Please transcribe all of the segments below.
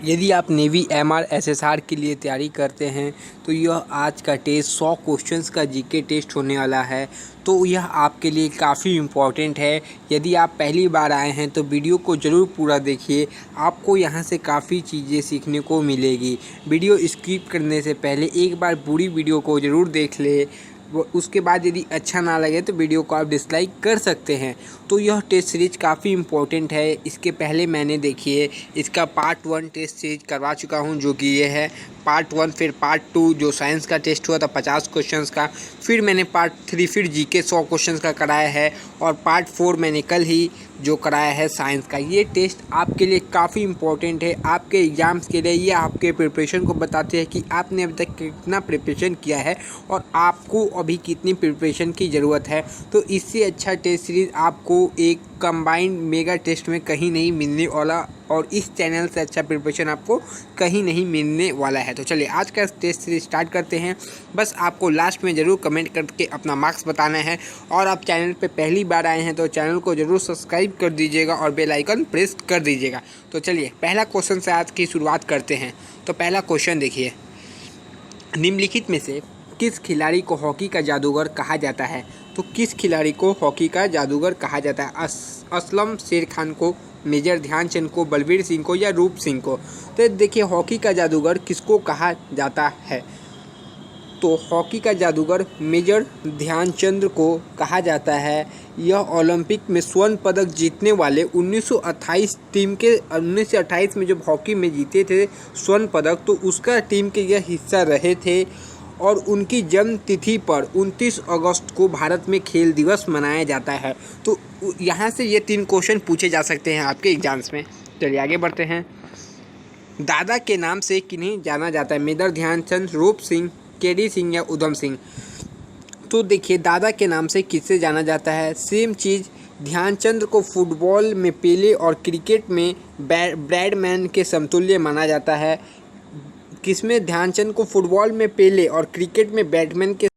यदि आप navy MR SSR के लिए तैयारी करते हैं तो यह आज का टेस्ट 100 क्वेश्चंस का जीके टेस्ट होने वाला है। तो यह आपके लिए काफ़ी इम्पॉर्टेंट है। यदि आप पहली बार आए हैं तो वीडियो को ज़रूर पूरा देखिए, आपको यहाँ से काफ़ी चीज़ें सीखने को मिलेगी। वीडियो स्किप करने से पहले एक बार पूरी वीडियो को ज़रूर देख ले, उसके बाद यदि अच्छा ना लगे तो वीडियो को आप डिसलाइक कर सकते हैं। तो यह टेस्ट सीरीज काफ़ी इम्पोर्टेंट है। इसके पहले मैंने देखिए इसका पार्ट 1 टेस्ट सीरीज करवा चुका हूं, जो कि ये है पार्ट 1। फिर पार्ट 2 जो साइंस का टेस्ट हुआ था 50 क्वेश्चंस का, फिर मैंने पार्ट 3 फिर जीके 100 क्वेश्चंस का कराया है, और पार्ट 4 मैंने कल ही जो कराया है साइंस का। ये टेस्ट आपके लिए काफ़ी इम्पोर्टेंट है, आपके एग्ज़ाम्स के लिए। ये आपके प्रिपरेशन को बताते हैं कि आपने अभी तक कितना प्रिपरेशन किया है और आपको अभी कितनी प्रिपरेशन की ज़रूरत है। तो इससे अच्छा टेस्ट सीरीज़ आपको एक कंबाइंड मेगा टेस्ट में कहीं नहीं मिलने वाला, और इस चैनल से अच्छा प्रिपरेशन आपको कहीं नहीं मिलने वाला है। तो चलिए आज का टेस्ट सीरीज स्टार्ट करते हैं। बस आपको लास्ट में ज़रूर कमेंट करके अपना मार्क्स बताना है, और आप चैनल पे पहली बार आए हैं तो चैनल को ज़रूर सब्सक्राइब कर दीजिएगा और बेल आइकन प्रेस कर दीजिएगा। तो चलिए पहला क्वेश्चन से आज की शुरुआत करते हैं। तो पहला क्वेश्चन देखिए, निम्नलिखित में से किस खिलाड़ी को हॉकी का जादूगर कहा जाता है? तो किस खिलाड़ी को हॉकी का जादूगर कहा जाता है? असलम शेर खान को, मेजर ध्यानचंद को, बलबीर सिंह को, या रूप सिंह को? तो देखिए हॉकी का जादूगर किसको कहा जाता है? तो हॉकी का जादूगर मेजर ध्यानचंद को कहा जाता है। यह ओलंपिक में स्वर्ण पदक जीतने वाले 1928 टीम के 1928 में जब हॉकी में जीते थे स्वर्ण पदक, तो उसका टीम के यह हिस्सा रहे थे। और उनकी जन्म तिथि पर 29 अगस्त को भारत में खेल दिवस मनाया जाता है। तो यहाँ से ये 3 क्वेश्चन पूछे जा सकते हैं आपके एग्जाम्स में। चलिए आगे बढ़ते हैं। दादा के नाम से किन्हें जाना जाता है? मेजर ध्यानचंद, रूप सिंह, केडी सिंह, या उधम सिंह? तो देखिए दादा के नाम से किससे जाना जाता है? सेम चीज़, ध्यानचंद को फुटबॉल में पेले और क्रिकेट में ब्रैडमैन के समतुल्य माना जाता है। किसमें? ध्यानचंद को फुटबॉल में पेले और क्रिकेट में बैटमैन के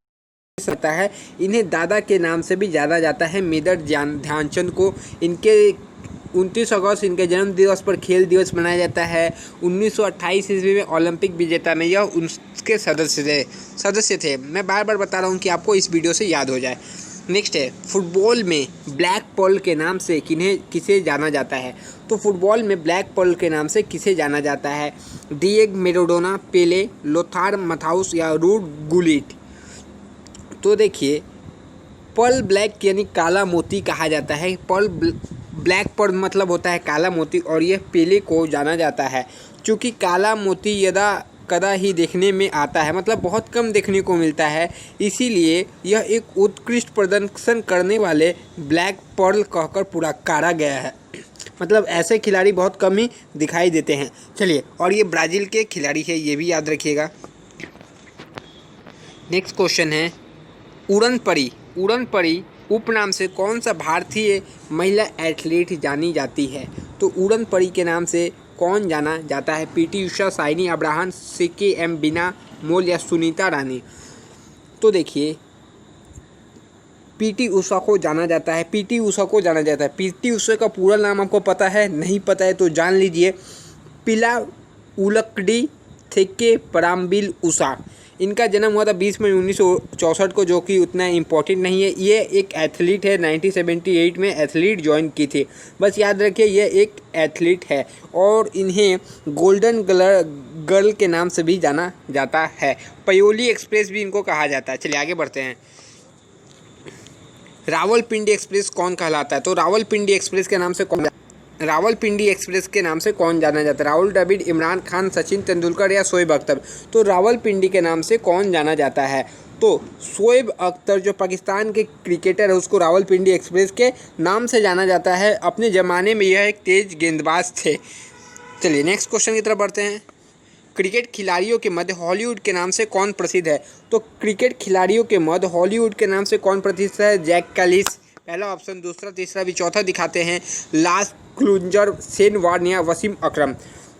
सकता है। इन्हें दादा के नाम से भी जाना जाता है, मेजर ध्यानचंद को। इनके 29 अगस्त इनके जन्म दिवस पर खेल दिवस मनाया जाता है। 1928 ईस्वी में ओलंपिक विजेता में यह उनके सदस्य थे। मैं बार बार बता रहा हूँ कि आपको इस वीडियो से याद हो जाए। नेक्स्ट है, फुटबॉल में ब्लैक पर्ल के नाम से किसे जाना जाता है? तो फुटबॉल में ब्लैक पर्ल के नाम से किसे जाना जाता है? डिएगो मैराडोना, पेले, लोथार मैथ्यूस, या रूड गुलिट? तो देखिए पर्ल ब्लैक यानी काला मोती कहा जाता है। ब्लैक पर्ल मतलब होता है काला मोती, और यह पेले को जाना जाता है। चूँकि काला मोती यदा कदा ही देखने में आता है, मतलब बहुत कम देखने को मिलता है, इसीलिए यह एक उत्कृष्ट प्रदर्शन करने वाले ब्लैक पर्ल कहकर पुकारा गया है। मतलब ऐसे खिलाड़ी बहुत कम ही दिखाई देते हैं। चलिए, और ये ब्राज़ील के खिलाड़ी है, ये भी याद रखिएगा। नेक्स्ट क्वेश्चन है, उड़न परी उपनाम से कौन सा भारतीय महिला एथलीट जानी जाती है? तो उड़न परी के नाम से कौन जाना जाता है? PT Usha, Saini Abraham, CKM बिना मोल, या सुनीता रानी? तो देखिए पीटी उषा को जाना जाता है। पीटी उषा का पूरा नाम आपको पता है? नहीं पता है तो जान लीजिए, पिला उलकडी थेके पराम्बिल उषा। इनका जन्म हुआ था 20 मई 1964 को, जो कि उतना इम्पोर्टेंट नहीं है। ये एक एथलीट है, 1978 में एथलीट ज्वाइन की थी। बस याद रखिए ये एक एथलीट है, और इन्हें गोल्डन गर्ल के नाम से भी जाना जाता है। पयोली एक्सप्रेस भी इनको कहा जाता है। चलिए आगे बढ़ते हैं। रावलपिंडी एक्सप्रेस कौन कहलाता है? तो रावलपिंडी एक्सप्रेस के नाम से कौन जाना जाता है? राहुल द्रविड़, इमरान खान, सचिन तेंदुलकर, या शोएब अख्तर? तो रावलपिंडी के नाम से कौन जाना जाता है? तो शोएब अख्तर जो पाकिस्तान के क्रिकेटर है, उसको रावलपिंडी एक्सप्रेस के नाम से जाना जाता है। अपने ज़माने में यह एक तेज गेंदबाज थे। चलिए नेक्स्ट क्वेश्चन की तरफ बढ़ते हैं। क्रिकेट खिलाड़ियों के मध्य हॉलीवुड के नाम से कौन प्रसिद्ध है? तो क्रिकेट खिलाड़ियों के मध्य हॉलीवुड के नाम से कौन प्रसिद्ध है? जैक कैलिस पहला ऑप्शन, दूसरा, तीसरा भी, चौथा दिखाते हैं। लार्स क्लूंजर, शेन वॉर्न, या वसीम अकरम?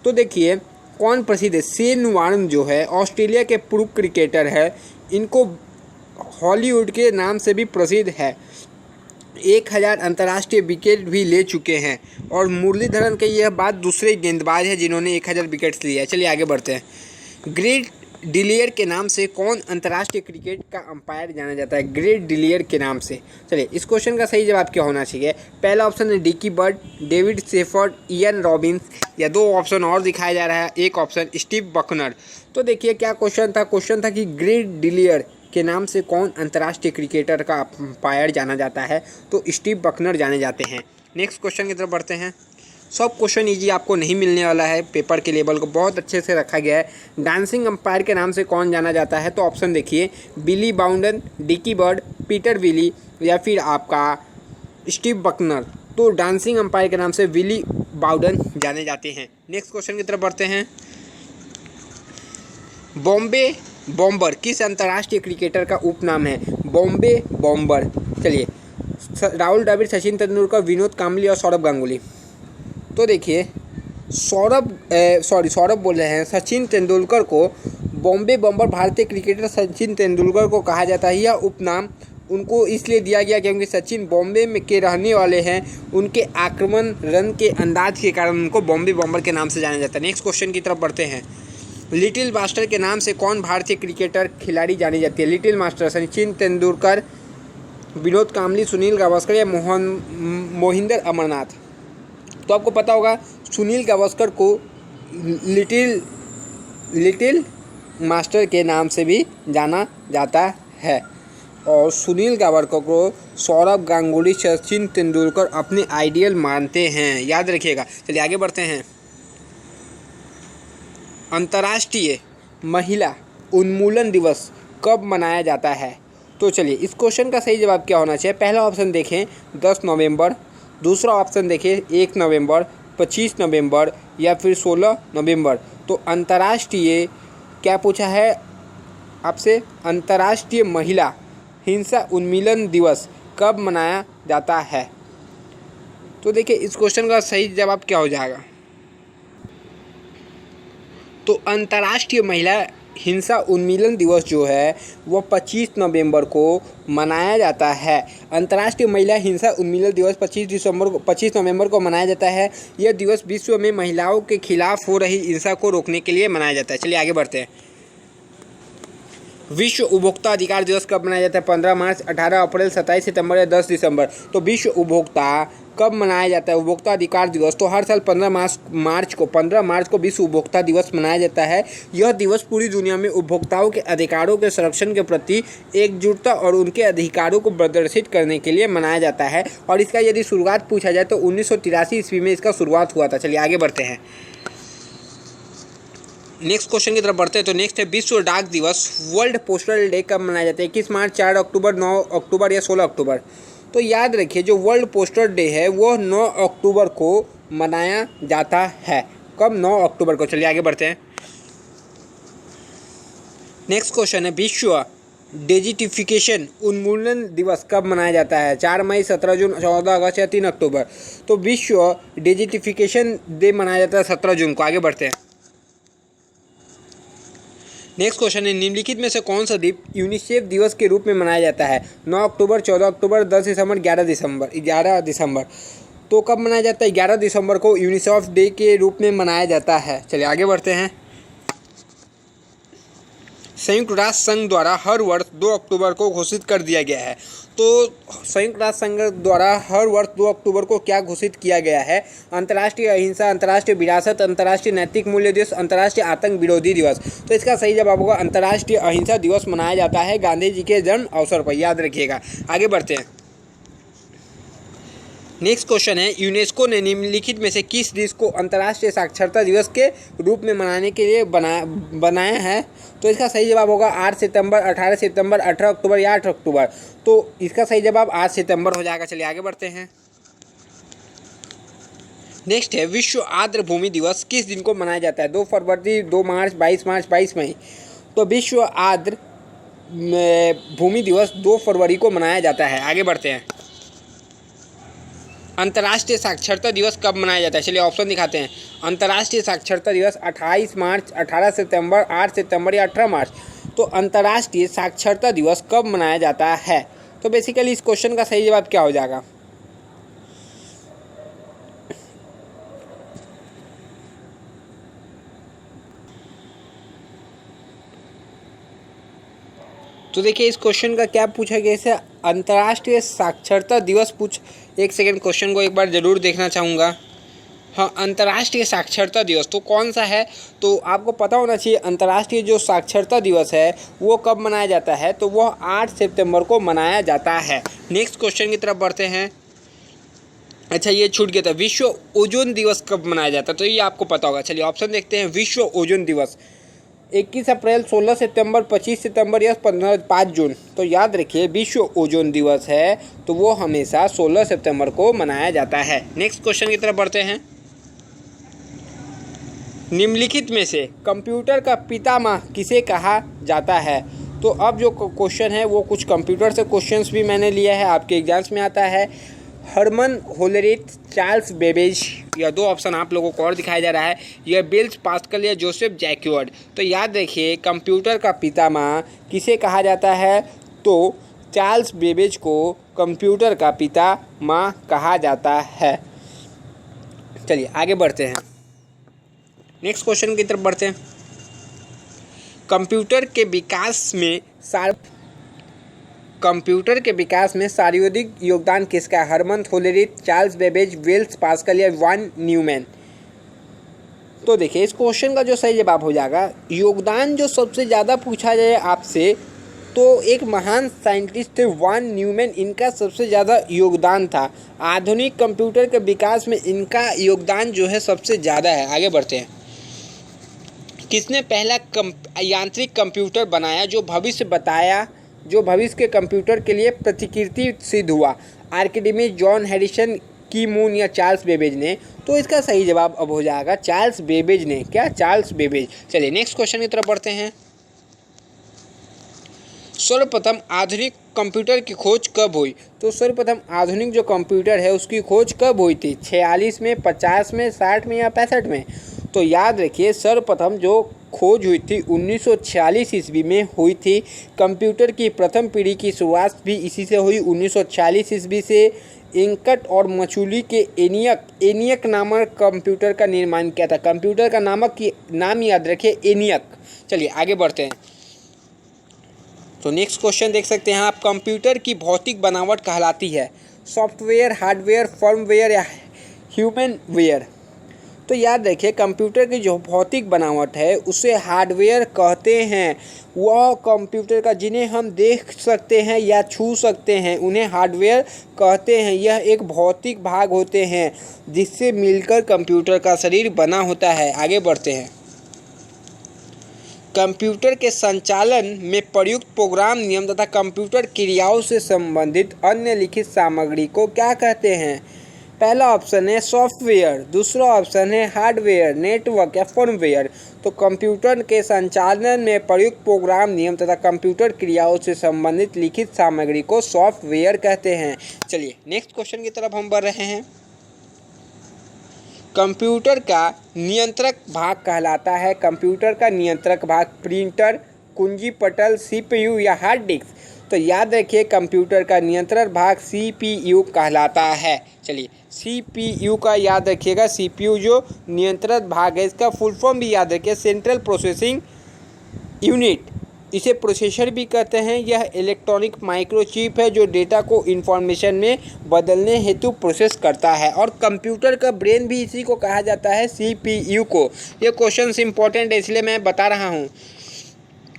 तो देखिए कौन प्रसिद्ध है? शेन वॉर्न जो है ऑस्ट्रेलिया के पूर्व क्रिकेटर है, इनको हॉलीवुड के नाम से भी प्रसिद्ध है। 1000 अंतर्राष्ट्रीय विकेट भी ले चुके हैं और मुरलीधरन के यह बात दूसरे गेंदबाज हैं जिन्होंने 1000 विकेट्स लिए हैं। चलिए आगे बढ़ते हैं। ग्रेट डिलियर के नाम से कौन अंतर्राष्ट्रीय क्रिकेट का अंपायर जाना जाता है? ग्रेट डिलियर के नाम से। चलिए इस क्वेश्चन का सही जवाब क्या होना चाहिए? पहला ऑप्शन है Dickie Bird, David shepherd, Ian Robins, या दो ऑप्शन और दिखाया जा रहा है, एक ऑप्शन स्टीव बकनर। तो देखिए क्या क्वेश्चन था। क्वेश्चन था कि ग्रेट डिलियर के नाम से कौन अंतर्राष्ट्रीय क्रिकेटर का अंपायर जाना जाता है? तो स्टीव बकनर जाने जाते हैं। नेक्स्ट क्वेश्चन की तरफ बढ़ते हैं। सब क्वेश्चन इजी आपको नहीं मिलने वाला है, पेपर के लेवल को बहुत अच्छे से रखा गया है। डांसिंग अंपायर के नाम से कौन जाना जाता है? तो ऑप्शन देखिए, बिली बाउंडन, डिकी बर्ड, पीटर विली, या फिर आपका स्टीव बकनर। तो डांसिंग अंपायर के नाम से विली बाउडन जाने जाते हैं। नेक्स्ट क्वेश्चन की तरफ बढ़ते हैं। बॉम्बे बॉम्बर किस अंतर्राष्ट्रीय क्रिकेटर का उपनाम है? बॉम्बे बॉम्बर। चलिए, राहुल द्रविड़, सचिन तेंदुलकर, विनोद कांबली और सौरभ गांगुली। तो देखिए सौरभ बोल रहे हैं, सचिन तेंदुलकर को बॉम्बे बॉम्बर भारतीय क्रिकेटर सचिन तेंदुलकर को कहा जाता है। यह उपनाम उनको इसलिए दिया गया क्योंकि सचिन बॉम्बे में के रहने वाले हैं। उनके आक्रमण रन के अंदाज के कारण उनको बॉम्बे बॉम्बर के नाम से जाना जाता है। नेक्स्ट क्वेश्चन की तरफ बढ़ते हैं। लिटिल मास्टर के नाम से कौन भारतीय क्रिकेटर खिलाड़ी जानी जाती है? लिटिल मास्टर सचिन तेंदुलकर, विनोद कांबली, सुनील गावस्कर या मोहिंदर अमरनाथ। तो आपको पता होगा सुनील गावस्कर को लिटिल मास्टर के नाम से भी जाना जाता है और सुनील गावस्कर को सौरभ गांगुली, सचिन तेंदुलकर अपने आइडियल मानते हैं, याद रखिएगा। चलिए आगे बढ़ते हैं। अंतर्राष्ट्रीय महिला उन्मूलन दिवस कब मनाया जाता है? तो चलिए इस क्वेश्चन का सही जवाब क्या होना चाहिए? पहला ऑप्शन देखें 10 नवंबर, दूसरा ऑप्शन देखें 1 नवंबर, 25 नवंबर या फिर 16 नवंबर। तो अंतर्राष्ट्रीय क्या पूछा है आपसे? अंतर्राष्ट्रीय महिला हिंसा उन्मूलन दिवस कब मनाया जाता है? तो देखिए इस क्वेश्चन का सही जवाब क्या हो जाएगा? तो अंतर्राष्ट्रीय महिला हिंसा उन्मूलन दिवस जो है वो 25 नवंबर को मनाया जाता है। अंतर्राष्ट्रीय महिला हिंसा उन्मूलन दिवस 25 नवंबर को मनाया जाता है। यह दिवस विश्व में महिलाओं के खिलाफ हो रही हिंसा को रोकने के लिए मनाया जाता है। चलिए आगे बढ़ते हैं। विश्व उपभोक्ता अधिकार दिवस कब मनाया जाता है? 15 मार्च, 18 अप्रैल, 27 सितंबर या 10 दिसंबर। तो विश्व उपभोक्ता कब मनाया जाता है उपभोक्ता अधिकार दिवस? तो हर साल 15 मार्च को विश्व उपभोक्ता दिवस मनाया जाता है। यह दिवस पूरी दुनिया में उपभोक्ताओं के अधिकारों के संरक्षण के प्रति एकजुटता और उनके अधिकारों को प्रदर्शित करने के लिए मनाया जाता है। और इसका यदि शुरुआत पूछा जाए तो 1983 ईस्वी में इसका शुरुआत हुआ था। चलिए आगे बढ़ते हैं। नेक्स्ट क्वेश्चन की तरफ बढ़ते हैं। तो नेक्स्ट है विश्व डाक दिवस वर्ल्ड पोस्टल डे कब मनाया जाता है? 21 मार्च, 4 अक्टूबर, 9 अक्टूबर या 16 अक्टूबर। तो याद रखिए जो वर्ल्ड पोस्टल डे है वो 9 अक्टूबर को मनाया जाता है। कब? 9 अक्टूबर को। चलिए आगे बढ़ते हैं। नेक्स्ट क्वेश्चन है विश्व डिजिटिफिकेशन उन्मूलन दिवस कब मनाया जाता है? 4 मई, 17 जून, 14 अगस्त या 3 अक्टूबर। तो विश्व डिजिटिफिकेशन डे मनाया जाता है 17 जून को। आगे बढ़ते हैं। नेक्स्ट क्वेश्चन है निम्नलिखित में से कौन सा दिन यूनिसेफ दिवस के रूप में मनाया जाता है? 9 अक्टूबर, 14 अक्टूबर, 10 दिसंबर, 11 दिसंबर। तो कब मनाया जाता है? 11 दिसंबर को यूनिसेफ डे के रूप में मनाया जाता है। चलिए आगे बढ़ते हैं। संयुक्त राष्ट्र संघ द्वारा हर वर्ष 2 अक्टूबर को घोषित कर दिया गया है। तो संयुक्त राष्ट्र संघ द्वारा हर वर्ष 2 अक्टूबर को क्या घोषित किया गया है? अंतर्राष्ट्रीय अहिंसा, अंतर्राष्ट्रीय विरासत, अंतर्राष्ट्रीय नैतिक मूल्य दिवस, अंतर्राष्ट्रीय आतंक विरोधी दिवस। तो इसका सही जवाब होगा अंतर्राष्ट्रीय अहिंसा दिवस मनाया जाता है गांधी जी के जन्म अवसर पर, याद रखिएगा। आगे बढ़ते हैं। नेक्स्ट क्वेश्चन है यूनेस्को ने निम्नलिखित में से किस देश को अंतर्राष्ट्रीय साक्षरता दिवस के रूप में मनाने के लिए बनाया है? तो इसका सही जवाब होगा 8 सितंबर, 18 सितंबर, 18 अक्टूबर या 8 अक्टूबर। तो इसका सही जवाब 8 सितंबर हो जाएगा। चलिए आगे बढ़ते हैं। नेक्स्ट है विश्व आर्द्र भूमि दिवस किस दिन को मनाया जाता है? 2 फरवरी, 2 मार्च, 22 मार्च, 22 मई। तो विश्व आर्द्र भूमि दिवस 2 फरवरी को मनाया जाता है। आगे बढ़ते हैं। अंतर्राष्ट्रीय साक्षरता दिवस कब मनाया जाता है? चलिए ऑप्शन दिखाते हैं। अंतर्राष्ट्रीय साक्षरता दिवस 28 मार्च, 18 सितंबर, 8 सितंबर या 18 मार्च। तो अंतर्राष्ट्रीय साक्षरता दिवस कब मनाया जाता है? तो बेसिकली इस क्वेश्चन का सही जवाब क्या हो जाएगा? तो देखिए इस क्वेश्चन का क्या पूछा गया, इसे अंतर्राष्ट्रीय साक्षरता दिवस एक सेकेंड, क्वेश्चन को एक बार ज़रूर देखना चाहूँगा। हाँ, अंतर्राष्ट्रीय साक्षरता दिवस तो कौन सा है? तो आपको पता होना चाहिए अंतर्राष्ट्रीय जो साक्षरता दिवस है वो कब मनाया जाता है, तो वो 8 सितंबर को मनाया जाता है। नेक्स्ट क्वेश्चन की तरफ बढ़ते हैं। अच्छा, ये छूट गया था, विश्व ओजोन दिवस कब मनाया जाता है? तो ये आपको पता होगा। चलिए ऑप्शन देखते हैं। विश्व ओजोन दिवस 21 अप्रैल, 16 सितंबर, 25 सितंबर या 5 जून। तो याद रखिए विश्व ओजोन दिवस है तो वो हमेशा 16 सितंबर को मनाया जाता है। नेक्स्ट क्वेश्चन की तरफ बढ़ते हैं। निम्नलिखित में से कंप्यूटर का पितामह किसे कहा जाता है? तो अब जो क्वेश्चन है वो कुछ कंप्यूटर से क्वेश्चंस भी मैंने लिया है, आपके एग्जाम्स में आता है। हरमन होलरिथ, चार्ल्स बेबेज, यह दो ऑप्शन आप लोगों को और दिखाया जा रहा है, यह बिल्स पास्कल या जोसेफ जैक्यूअर्ड। तो याद रखिए कंप्यूटर का पितामह किसे कहा जाता है? तो चार्ल्स बेबेज को कंप्यूटर का पितामह कहा जाता है। चलिए आगे बढ़ते हैं, नेक्स्ट क्वेश्चन की तरफ बढ़ते हैं। कंप्यूटर के विकास में सर्वाधिक योगदान किसका है? हरमन होलरिथ, चार्ल्स बेबेज, विल्स पास्कल या वॉन न्यूमैन। तो देखिए इस क्वेश्चन का जो सही जवाब हो जाएगा, योगदान जो सबसे ज़्यादा पूछा जाए आपसे तो एक महान साइंटिस्ट थे वॉन न्यूमैन, इनका सबसे ज़्यादा योगदान था। आधुनिक कंप्यूटर के विकास में इनका योगदान जो है सबसे ज़्यादा है। आगे बढ़ते हैं। किसने पहला यांत्रिक कंप्यूटर बनाया जो भविष्य के कंप्यूटर के लिए प्रतिकृति सिद्ध हुआ? आर्किमिडीज, जॉन हैरिसन, की मून या चार्ल्स बेबेज ने? तो इसका सही जवाब अब हो जाएगा चार्ल्स बेबेज ने। क्या? Charles Babbage. चलिए नेक्स्ट क्वेश्चन की तरफ बढ़ते हैं। सर्वप्रथम आधुनिक कंप्यूटर की खोज कब हुई? तो सर्वप्रथम आधुनिक जो कंप्यूटर है उसकी खोज कब हुई थी? 46 में, 50 में, 60 में या 65 में? तो याद रखिए सर्वप्रथम जो खोज हुई थी 1946 ईस्वी में हुई थी। कंप्यूटर की प्रथम पीढ़ी की शुरुआत भी इसी से हुई, 1946 ईस्वी से। इंकट और मचूली के एनियक नामक कंप्यूटर का निर्माण किया था। कंप्यूटर का नाम याद रखिए, एनियक। चलिए आगे बढ़ते हैं। तो नेक्स्ट क्वेश्चन देख सकते हैं आप, कंप्यूटर की भौतिक बनावट कहलाती है सॉफ्टवेयर, हार्डवेयर, फर्मवेयर या ह्यूमनवेयर? तो याद रखिए कंप्यूटर की जो भौतिक बनावट है उसे हार्डवेयर कहते हैं। वह कंप्यूटर का जिन्हें हम देख सकते हैं या छू सकते हैं उन्हें हार्डवेयर कहते हैं। यह एक भौतिक भाग होते हैं जिससे मिलकर कंप्यूटर का शरीर बना होता है। आगे बढ़ते हैं। कंप्यूटर के संचालन में प्रयुक्त प्रोग्राम, नियम तथा कंप्यूटर क्रियाओं से संबंधित अन्य लिखित सामग्री को क्या कहते हैं? पहला ऑप्शन है सॉफ्टवेयर, दूसरा ऑप्शन है हार्डवेयर, नेटवर्क या फर्मवेयर। तो कंप्यूटर के संचालन में प्रयुक्त प्रोग्राम, नियम तथा कंप्यूटर क्रियाओं से संबंधित लिखित सामग्री को सॉफ्टवेयर कहते हैं। चलिए नेक्स्ट क्वेश्चन की तरफ हम बढ़ रहे हैं। कंप्यूटर का नियंत्रक भाग कहलाता है। कंप्यूटर का नियंत्रक भाग प्रिंटर, कुंजी पटल, सीपीयू या हार्ड डिस्क? तो याद रखिए कंप्यूटर का नियंत्रण भाग सीपीयू कहलाता है। चलिए सीपीयू का याद रखिएगा, सीपीयू जो नियंत्रण भाग है इसका फुल फॉर्म भी याद रखिए, सेंट्रल प्रोसेसिंग यूनिट। इसे प्रोसेसर भी कहते हैं। यह इलेक्ट्रॉनिक माइक्रोचिप है जो डेटा को इंफॉर्मेशन में बदलने हेतु प्रोसेस करता है। और कंप्यूटर का ब्रेन भी इसी को कहा जाता है, सीपीयू को। ये क्वेश्चन इंपॉर्टेंट है इसलिए मैं बता रहा हूँ।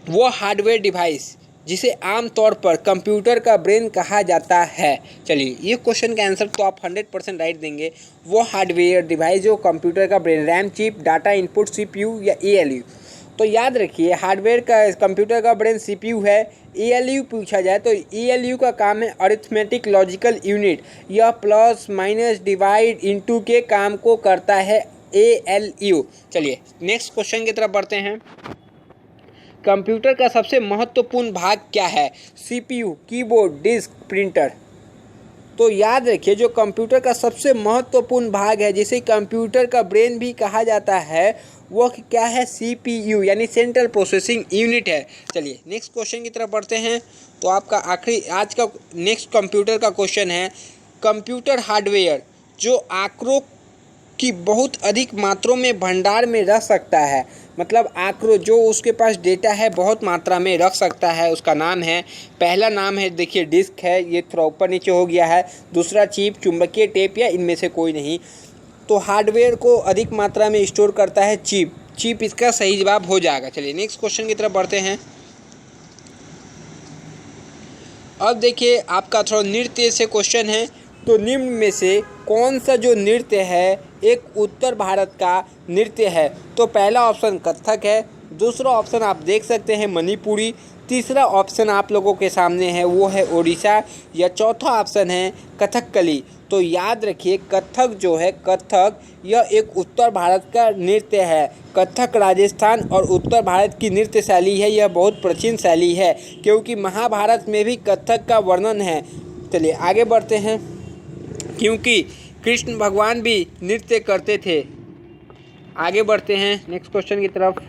वो हार्डवेयर डिवाइस जिसे आमतौर पर कंप्यूटर का ब्रेन कहा जाता है। चलिए ये क्वेश्चन का आंसर तो आप 100% राइट देंगे। वो हार्डवेयर डिवाइस जो कंप्यूटर का brain, RAM chip, data input, CPU या एएलयू। तो याद रखिए हार्डवेयर का कंप्यूटर का ब्रेन सीपीयू है। एएलयू पूछा जाए तो एएलयू का काम है अरिथमेटिक लॉजिकल यूनिट। यह प्लस माइनस डिवाइड इनटू के काम को करता है एएलयू। चलिए नेक्स्ट क्वेश्चन की तरफ बढ़ते हैं। कंप्यूटर का सबसे महत्वपूर्ण भाग क्या है? CPU, keyboard, disk, printer? तो याद रखिए जो कंप्यूटर का सबसे महत्वपूर्ण भाग है, जिसे कंप्यूटर का ब्रेन भी कहा जाता है, वो क्या है? CPU यानी सेंट्रल प्रोसेसिंग यूनिट है। चलिए नेक्स्ट क्वेश्चन की तरफ बढ़ते हैं। तो आपका आखिरी आज का नेक्स्ट कंप्यूटर का क्वेश्चन है, कंप्यूटर हार्डवेयर जो आंकड़ों की बहुत अधिक मात्रा में भंडार में रख सकता है, मतलब आंकड़ों जो उसके पास डेटा है बहुत मात्रा में रख सकता है, उसका नाम है, पहला नाम है देखिए डिस्क है, ये थोड़ा ऊपर नीचे हो गया है, दूसरा चिप, चुंबकीय टेप या इनमें से कोई नहीं। तो हार्डवेयर को अधिक मात्रा में स्टोर करता है चिप इसका सही जवाब हो जाएगा। चलिए नेक्स्ट क्वेश्चन की तरफ बढ़ते हैं। अब देखिए आपका थोड़ा नृत्य से क्वेश्चन है। तो निम्न में से कौन सा जो नृत्य है एक उत्तर भारत का नृत्य है? तो पहला ऑप्शन कथक है, दूसरा ऑप्शन आप देख सकते हैं मणिपुरी, तीसरा ऑप्शन आप लोगों के सामने है वो है ओडिशा, या चौथा ऑप्शन है कथकली। तो याद रखिए कथक जो है, कथक यह एक उत्तर भारत का नृत्य है। कथक राजस्थान और उत्तर भारत की नृत्य शैली है, यह बहुत प्राचीन शैली है क्योंकि महाभारत में भी कथक का वर्णन है। चलिए आगे बढ़ते हैं, क्योंकि कृष्ण भगवान भी नृत्य करते थे। आगे बढ़ते हैं नेक्स्ट क्वेश्चन की तरफ।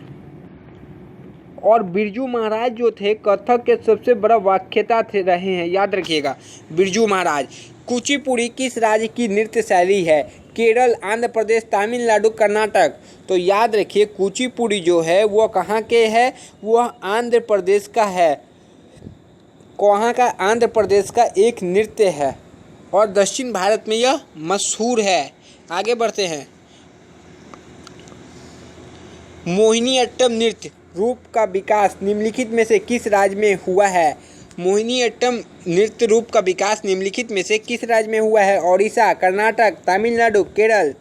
और बिरजू महाराज जो थे कथक के सबसे बड़ा व्याख्याता थे रहे हैं, याद रखिएगा बिरजू महाराज। कुचिपुड़ी किस राज्य की नृत्य शैली है? केरल, आंध्र प्रदेश, तमिलनाडु, कर्नाटक। तो याद रखिए कुचिपुड़ी जो है वो कहाँ के है? वह आंध्र प्रदेश का है। कहाँ का? आंध्र प्रदेश का एक नृत्य है और दक्षिण भारत में यह मशहूर है। आगे बढ़ते हैं। मोहिनीअट्टम नृत्य रूप का विकास निम्नलिखित में से किस राज्य में हुआ है? मोहिनीअट्टम नृत्य रूप का विकास निम्नलिखित में से किस राज्य में हुआ है? ओडिशा, कर्नाटक, तमिलनाडु, केरल।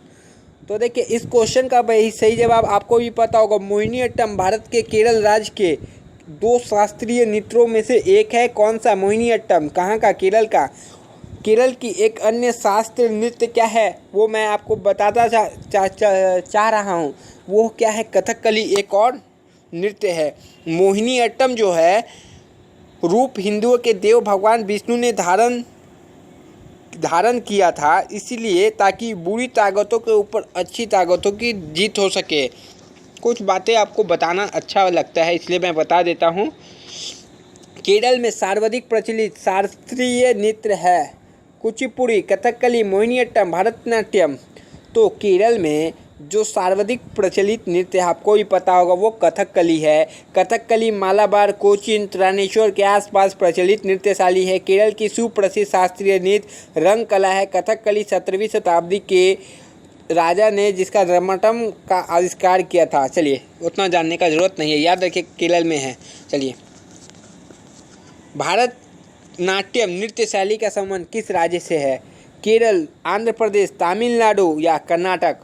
तो देखिए इस क्वेश्चन का सही जवाब आपको भी पता होगा। मोहिनीअट्टम भारत के केरल राज्य के 2 शास्त्रीय नृत्यों में से एक है। कौन सा? मोहिनीअट्टम। कहाँ का? केरल का। केरल की एक अन्य शास्त्रीय नृत्य क्या है वो मैं आपको बताता चाह रहा हूँ, वो क्या है? कथकली एक और नृत्य है। मोहिनीअट्टम जो है रूप हिंदुओं के देव भगवान विष्णु ने धारण किया था, इसीलिए ताकि बुरी ताकतों के ऊपर अच्छी ताकतों की जीत हो सके। कुछ बातें आपको बताना अच्छा लगता है इसलिए मैं बता देता हूँ। केरल में सर्वाधिक प्रचलित शास्त्रीय नृत्य है कुचिपुड़ी, कथकली, मोहिनीअट्टम, भरतनाट्यम। तो केरल में जो सर्वाधिक प्रचलित नृत्य आपको भी पता होगा वो कथकली है। कथकली मालाबार, कोचीन, त्रानेश्वर के आसपास प्रचलित नृत्य शैली है। केरल की सुप्रसिद्ध शास्त्रीय नृत्य रंग कला है। कथकली 17वीं शताब्दी के राजा ने जिसका रमटम का आविष्कार किया था। चलिए उतना जानने का जरूरत नहीं है, याद रखिए केरल में है। चलिए भारत नाट्यम नृत्य शैली का संबंध किस राज्य से है? केरल, आंध्र प्रदेश, तमिलनाडु या कर्नाटक।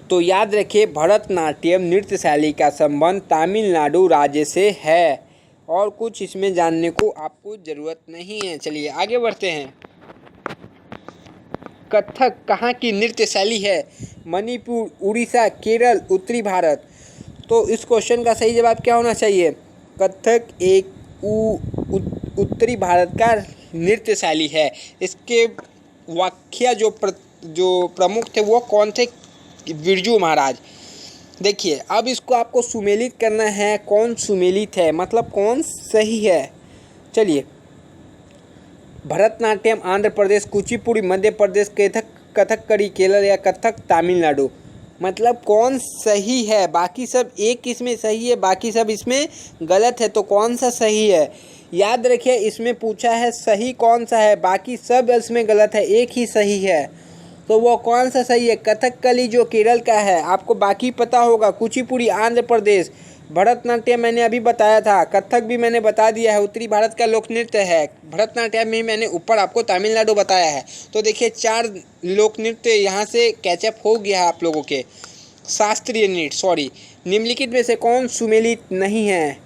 तो याद रखिए भरतनाट्यम नृत्य शैली का संबंध तमिलनाडु राज्य से है और कुछ इसमें जानने को आपको ज़रूरत नहीं है। चलिए आगे बढ़ते हैं। कथक कहाँ की नृत्य शैली है? मणिपुर, उड़ीसा, केरल, उत्तरी भारत। तो इस क्वेश्चन का सही जवाब क्या होना चाहिए? कथक एक उत्तरी भारत का नृत्य शैली है। इसके व्याख्या जो प्रमुख थे वो कौन थे? बिरजू महाराज। देखिए अब इसको आपको सुमेलित करना है। कौन सुमेलित है मतलब कौन सही है? चलिए भरतनाट्यम आंध्र प्रदेश, कुचिपुड़ी मध्य प्रदेश, कथकली केरल या कथक तमिलनाडु। मतलब कौन सही है? बाकी सब एक इसमें सही है, बाकी सब इसमें गलत है। तो कौन सा सही है? याद रखिए इसमें पूछा है सही कौन सा है, बाकी सब इसमें गलत है, एक ही सही है। तो वो कौन सा सही है? कथकली जो केरल का है, आपको बाकी पता होगा। कुचिपुड़ी आंध्र प्रदेश, भरतनाट्यम मैंने अभी बताया था, कथक भी मैंने बता दिया है, उत्तरी भारत का लोक नृत्य है। भरतनाट्यम में मैंने ऊपर आपको तमिलनाडु बताया है। तो देखिए 4 लोक नृत्य यहाँ से कैचअप हो गया है आप लोगों के। शास्त्रीय नृत्य सॉरी, निम्नलिखित में से कौन सुमेलित नहीं है?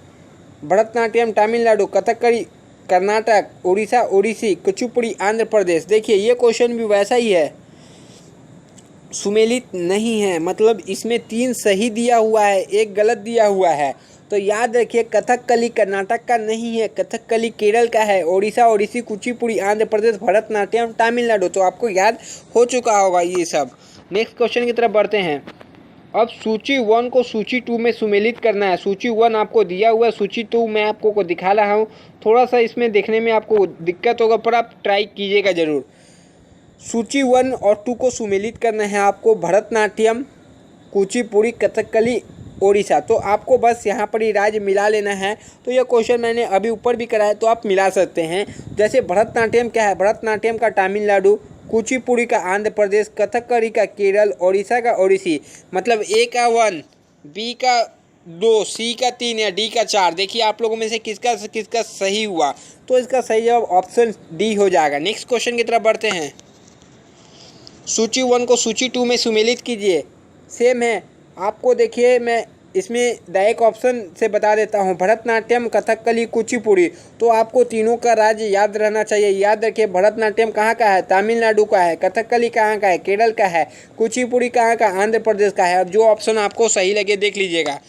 भरतनाट्यम तमिलनाडु, कथकली कर्नाटक, उड़ीसा ओडिसी, कुचिपुड़ी आंध्र प्रदेश। देखिए ये क्वेश्चन भी वैसा ही है, सुमेलित नहीं है, मतलब इसमें 3 सही दिया हुआ है, एक गलत दिया हुआ है। तो याद रखिए कथकली कर्नाटक का नहीं है, कथकली केरल का है। ओडिशा, ओडिसी, कुचिपुड़ी आंध्र प्रदेश, भरतनाट्यम तमिलनाडु। तो आपको याद हो चुका होगा ये सब। नेक्स्ट क्वेश्चन की तरफ बढ़ते हैं। अब सूची 1 को सूची 2 में सुमेलित करना है। सूची 1 आपको दिया हुआ है, सूची 2 मैं आपको को दिखा रहा हूँ। थोड़ा सा इसमें देखने में आपको दिक्कत होगा पर आप ट्राई कीजिएगा ज़रूर। सूची 1 और 2 को सुमेलित करना है आपको। भरतनाट्यम, कुचिपुड़ी, कथकली, ओडिशा। तो आपको बस यहाँ पर ही राज्य मिला लेना है। तो यह क्वेश्चन मैंने अभी ऊपर भी कराया तो आप मिला सकते हैं। जैसे भरतनाट्यम क्या है, भरतनाट्यम का तमिलनाडु, कुचिपुड़ी का आंध्र प्रदेश, कथकली का केरल, ओडिशा का ओडिसी। मतलब ए का 1, बी का 2, सी का 3 या डी का 4। देखिए आप लोगों में से किसका किसका सही हुआ। तो इसका सही जवाब ऑप्शन डी हो जाएगा। नेक्स्ट क्वेश्चन की तरफ बढ़ते हैं। सूची 1 को सूची 2 में सुमेलित कीजिए। सेम है आपको। देखिए मैं इसमें डायरेक्ट ऑप्शन से बता देता हूँ। भरतनाट्यम, कथकली, कुचिपुड़ी। तो आपको तीनों का राज्य याद रहना चाहिए। याद रखिए भरतनाट्यम कहाँ का है, तमिलनाडु का है। कथकली कहाँ का है, केरल का है। कुचिपुड़ी कहाँ का, आंध्र प्रदेश का है। और जो ऑप्शन आपको सही लगे देख लीजिएगा।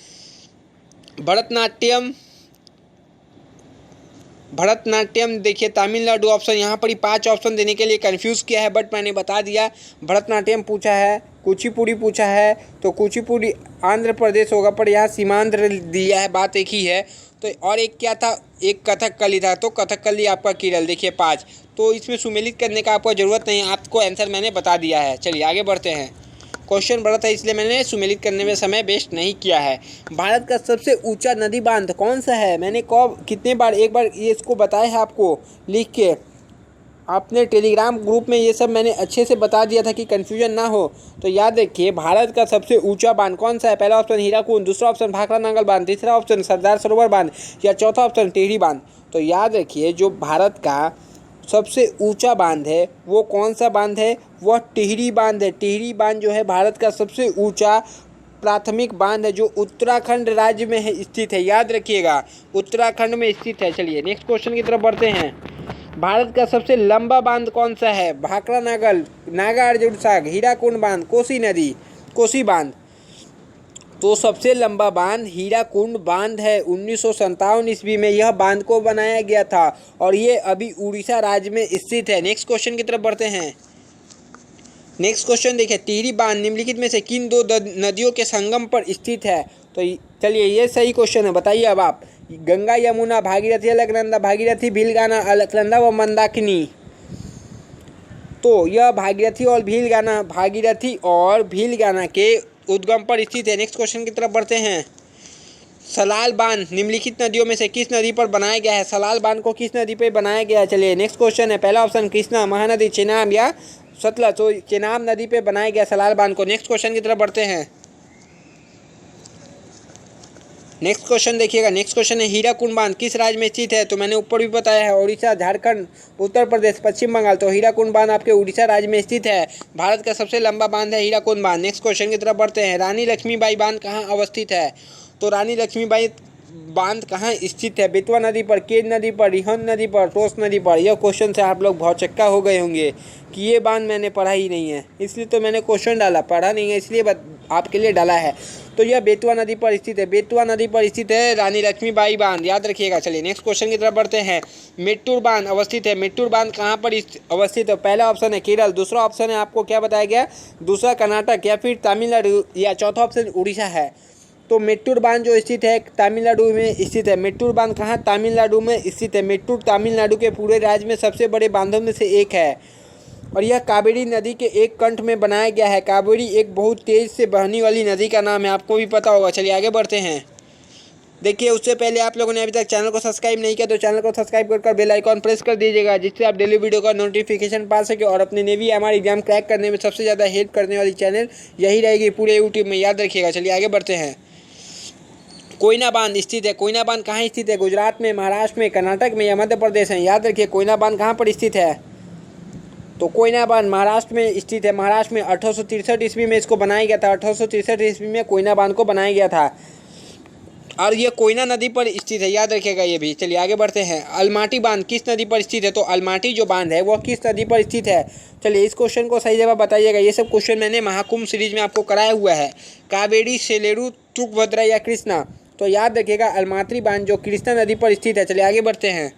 भरतनाट्यम देखिए तमिलनाडु ऑप्शन, यहाँ पर ही 5 ऑप्शन देने के लिए कंफ्यूज किया है बट मैंने बता दिया। भरतनाट्यम पूछा है, कुचिपुड़ी पूछा है तो कुचिपुड़ी आंध्र प्रदेश होगा पर यहाँ सीमांध्र दिया है, बात एक ही है। तो और एक क्या था, एक कथकली था तो कथकली आपका केरल। देखिए 5। तो इसमें सुमेलित करने का आपको ज़रूरत नहीं है, आपको आंसर मैंने बता दिया है। चलिए आगे बढ़ते हैं। क्वेश्चन बड़ा था इसलिए मैंने सुमेलित करने में समय वेस्ट नहीं किया है। भारत का सबसे ऊंचा नदी बांध कौन सा है? मैंने कब कितने बार एक बार ये इसको बताया है आपको लिख के। आपने टेलीग्राम ग्रुप में ये सब मैंने अच्छे से बता दिया था कि कन्फ्यूजन ना हो। तो याद रखिए भारत का सबसे ऊंचा बांध कौन सा है? पहला ऑप्शन हीराकुंड, दूसरा ऑप्शन भाखड़ा नांगल बांध, तीसरा ऑप्शन सरदार सरोवर बांध या चौथा ऑप्शन टिहरी बांध। तो याद रखिए जो भारत का सबसे ऊंचा बांध है वो कौन सा बांध है? वह टिहरी बांध है। टिहरी बांध जो है भारत का सबसे ऊंचा प्राथमिक बांध है जो उत्तराखंड राज्य में है स्थित है। याद रखिएगा उत्तराखंड में स्थित है। चलिए नेक्स्ट क्वेश्चन की तरफ बढ़ते हैं। भारत का सबसे लंबा बांध कौन सा है? भाखड़ा नागल, नागार्जुन सागर, हीराकुंड बांध, कोसी नदी, कोसी बांध। तो सबसे लंबा बांध हीराकुंड बांध है। 1957 ईस्वी में यह बांध को बनाया गया था और ये अभी उड़ीसा राज्य में स्थित है। नेक्स्ट क्वेश्चन की तरफ बढ़ते हैं। नेक्स्ट क्वेश्चन देखिए, टिहरी बांध निम्नलिखित में से किन 2 नदियों के संगम पर स्थित है? तो चलिए ये सही क्वेश्चन है, बताइए अब आप। गंगा, यमुना, भागीरथी, अलकनंदा, भागीरथी, भीलगाना, अलकनंदा व मंदाकिनी। तो यह भागीरथी और भीलगाना के उद्गम पर स्थित है। नेक्स्ट क्वेश्चन की तरफ बढ़ते हैं। सलाल बांध निम्नलिखित नदियों में से किस नदी पर बनाया गया है? सलाल बांध को किस नदी पर बनाया गया है? चलिए नेक्स्ट क्वेश्चन है। पहला ऑप्शन कृष्णा, महानदी, चेनाब या सतलज। तो चेनाब नदी पे बनाया गया सलाल बांध को। नेक्स्ट क्वेश्चन की तरफ बढ़ते हैं। नेक्स्ट क्वेश्चन देखिएगा। नेक्स्ट क्वेश्चन है हीराकुंड बांध किस राज्य में स्थित है? तो मैंने ऊपर भी बताया है उड़ीसा, झारखंड, उत्तर प्रदेश, पश्चिम बंगाल। तो हीराकुंड बांध आपके उड़ीसा राज्य में स्थित है। भारत का सबसे लंबा बांध है हीराकुंड बांध। नेक्स्ट क्वेश्चन की तरफ बढ़ते हैं। रानी लक्ष्मीबाई बांध कहाँ अवस्थित है? तो रानी लक्ष्मीबाई बांध कहाँ स्थित है? बेतवा नदी पर, केन नदी पर, रिहंद नदी पर, टोस नदी पर। यह क्वेश्चन से आप लोग बहुत चक्का हो गए होंगे कि ये बांध मैंने पढ़ा ही नहीं है, इसलिए तो मैंने क्वेश्चन डाला। पढ़ा नहीं है इसलिए आपके लिए डाला है। तो यह बेतवा नदी पर स्थित है। बेतवा नदी पर स्थित है रानी लक्ष्मीबाई बांध, याद रखिएगा। चलिए नेक्स्ट क्वेश्चन की तरफ बढ़ते हैं। मेट्टूर बांध अवस्थित है। मेट्टूर बांध कहाँ पर अवस्थित है? पहला ऑप्शन है केरल, दूसरा ऑप्शन है आपको क्या बताया गया, दूसरा कर्नाटक या फिर तमिलनाडु या चौथा ऑप्शन उड़ीसा है। तो मेट्टूर बांध जो स्थित है तमिलनाडु में स्थित है। मेट्टूर बांध कहाँ? तमिलनाडु में स्थित है। मेट्टूर तमिलनाडु के पूरे राज्य में सबसे बड़े बांधों में से एक है और यह कावेरी नदी के एक कंठ में बनाया गया है। कावेरी एक बहुत तेज से बहने वाली नदी का नाम है, आपको भी पता होगा। चलिए आगे बढ़ते हैं। देखिए उससे पहले आप लोगों ने अभी तक चैनल को सब्सक्राइब नहीं किया तो चैनल को सब्सक्राइब कर बेल आइकॉन प्रेस कर दीजिएगा, जिससे आप डेली वीडियो का नोटिफिकेशन पा सके और अपने नेवी एमआर एग्जाम क्रैक करने में सबसे ज़्यादा हेल्प करने वाली चैनल यही रहेगी पूरे यूट्यूब में, याद रखिएगा। चलिए आगे बढ़ते हैं। कोयना बांध स्थित है। कोयना बांध कहाँ स्थित है? गुजरात में, महाराष्ट्र में, कर्नाटक में या मध्य प्रदेश में? याद रखिए कोयना बांध कहाँ पर स्थित है? तो कोयना बांध महाराष्ट्र में स्थित है। महाराष्ट्र में 1863 ईस्वी में इसको बनाया गया था। 1863 ईस्वी में कोयना बांध को बनाया गया था और ये कोयना नदी पर स्थित है, याद रखिएगा ये भी। चलिए आगे बढ़ते हैं। अलमाटी बांध किस नदी पर स्थित है? तो अलमाटी जो बांध है वह किस नदी पर स्थित है? चलिए इस क्वेश्चन को सही जवाब बताइएगा। ये सब क्वेश्चन मैंने महाकुंभ सीरीज में आपको कराया हुआ है। कावेरी, सेलेरू, तुंगभद्रा या कृष्णा? तो याद रखिएगा अलमात्री बांध जो कृष्णा नदी पर स्थित है। चलिए आगे बढ़ते हैं।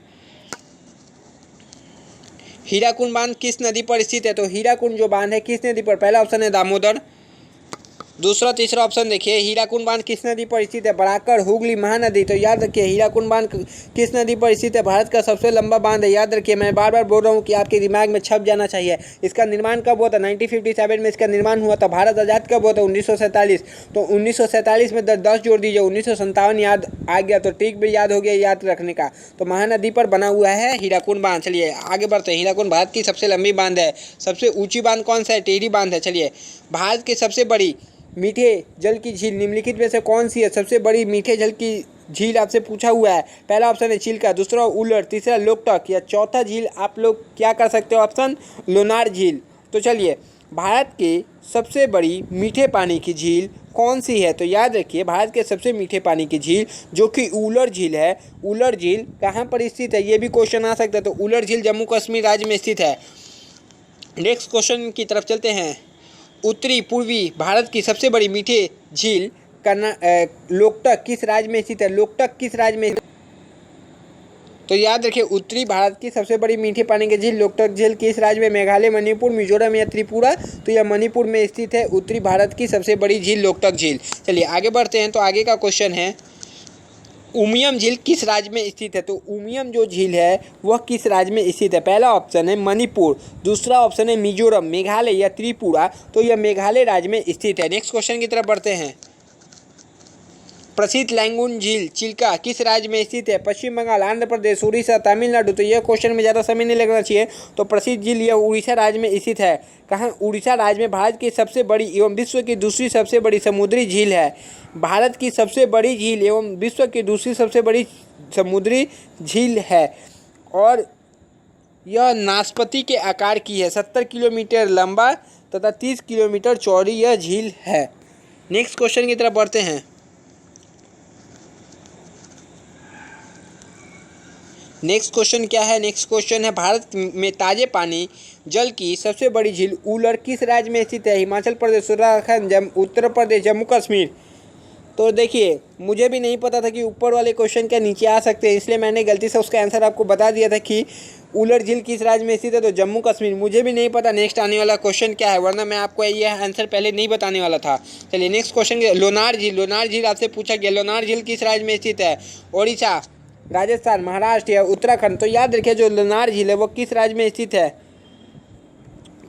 हीराकुंड बांध किस नदी पर स्थित है? तो हीराकुंड जो बांध है किस नदी पर? पहला ऑप्शन है दामोदर। दूसरा तीसरा ऑप्शन देखिए, हीराकुंड बांध किस नदी पर स्थित है? बराकर, हुगली, महानदी। तो याद रखिए हीराकुंड बांध किस नदी पर स्थित है? भारत का सबसे लंबा बांध है। याद रखिए, मैं बार बार बोल रहा हूँ कि आपके दिमाग में छप जाना चाहिए। इसका निर्माण कब हुआ था? 1957 में इसका निर्माण हुआ था। भारत आज़ाद कब हुआ था? 1947। तो 1947 में 10 जोड़ दीजिए, 1957 याद आ गया तो ठीक भी याद हो गया याद रखने का। तो महानदी पर बना हुआ है हीराकुंड बांध। चलिए आगे बढ़ते हैं। हीराकुंड भारत की सबसे लंबी बांध है। सबसे ऊंची बांध कौन सा है? टिहरी बांध है। चलिए, भारत की सबसे बड़ी मीठे जल की झील निम्नलिखित में से कौन सी है? सबसे बड़ी मीठे जल की झील आपसे पूछा हुआ है। पहला ऑप्शन है चिल्का, दूसरा उलर, तीसरा लोकटक या चौथा झील आप लोग क्या कर सकते हो? ऑप्शन लोनार झील। तो चलिए, भारत की सबसे बड़ी मीठे पानी की झील कौन सी है? तो याद रखिए, भारत के सबसे मीठे पानी की झील जो कि उलर झील है। उलर झील कहाँ पर स्थित है? ये भी क्वेश्चन आ सकता है। तो उलर झील जम्मू कश्मीर राज्य में स्थित है। नेक्स्ट क्वेश्चन की तरफ चलते हैं। उत्तरी पूर्वी भारत की सबसे बड़ी मीठे झील लोकटक किस राज्य में स्थित है? लोकटक किस राज्य में? तो याद रखिए, उत्तरी भारत की सबसे बड़ी मीठे पानी की झील लोकटक झील किस राज्य में? मेघालय, मणिपुर, मिजोरम या त्रिपुरा? तो यह मणिपुर में स्थित है उत्तरी भारत की सबसे बड़ी झील लोकटक झील। चलिए आगे बढ़ते हैं। तो आगे का क्वेश्चन है, उमियम झील किस राज्य में स्थित है? तो उमियम जो झील है वह किस राज्य में स्थित है? पहला ऑप्शन है मणिपुर, दूसरा ऑप्शन है मिजोरम, मेघालय या त्रिपुरा। तो यह मेघालय राज्य में स्थित है। नेक्स्ट क्वेश्चन की तरफ बढ़ते हैं। प्रसिद्ध लैंगून झील चिल्का किस राज्य में स्थित है? पश्चिम बंगाल, आंध्र प्रदेश, उड़ीसा, तमिलनाडु। तो यह क्वेश्चन में ज़्यादा समय नहीं लगना चाहिए। तो प्रसिद्ध झील यह उड़ीसा राज्य में स्थित है। कहाँ? उड़ीसा राज्य में भारत की सबसे बड़ी एवं विश्व की दूसरी सबसे बड़ी समुद्री झील है। भारत की सबसे बड़ी झील एवं विश्व की दूसरी सबसे बड़ी समुद्री झील है और यह नाशपाती के आकार की है। 70 किलोमीटर लंबा तथा 30 किलोमीटर चौड़ी यह झील है। नेक्स्ट क्वेश्चन की तरफ बढ़ते हैं। नेक्स्ट क्वेश्चन क्या है? नेक्स्ट क्वेश्चन है, भारत में ताजे पानी जल की सबसे बड़ी झील उलर किस राज्य में स्थित है? हिमाचल प्रदेश, उत्तराखंड, उत्तर प्रदेश, जम्मू कश्मीर। तो देखिए, मुझे भी नहीं पता था कि ऊपर वाले क्वेश्चन क्या नीचे आ सकते हैं, इसलिए मैंने गलती से उसका आंसर आपको बता दिया था कि उलर झील किस राज्य में स्थित है। तो जम्मू कश्मीर। मुझे भी नहीं पता नेक्स्ट आने वाला क्वेश्चन क्या है, वरना मैं आपको ये आंसर पहले नहीं बताने वाला था। चलिए नेक्स्ट क्वेश्चन, लोनार झील। लोनार झील आपसे पूछा गया, लोनार झील किस राज्य में स्थित है? ओडिशा, राजस्थान, महाराष्ट्र या उत्तराखंड। तो याद रखिए, जो लोनार झील है वो किस राज्य में स्थित है?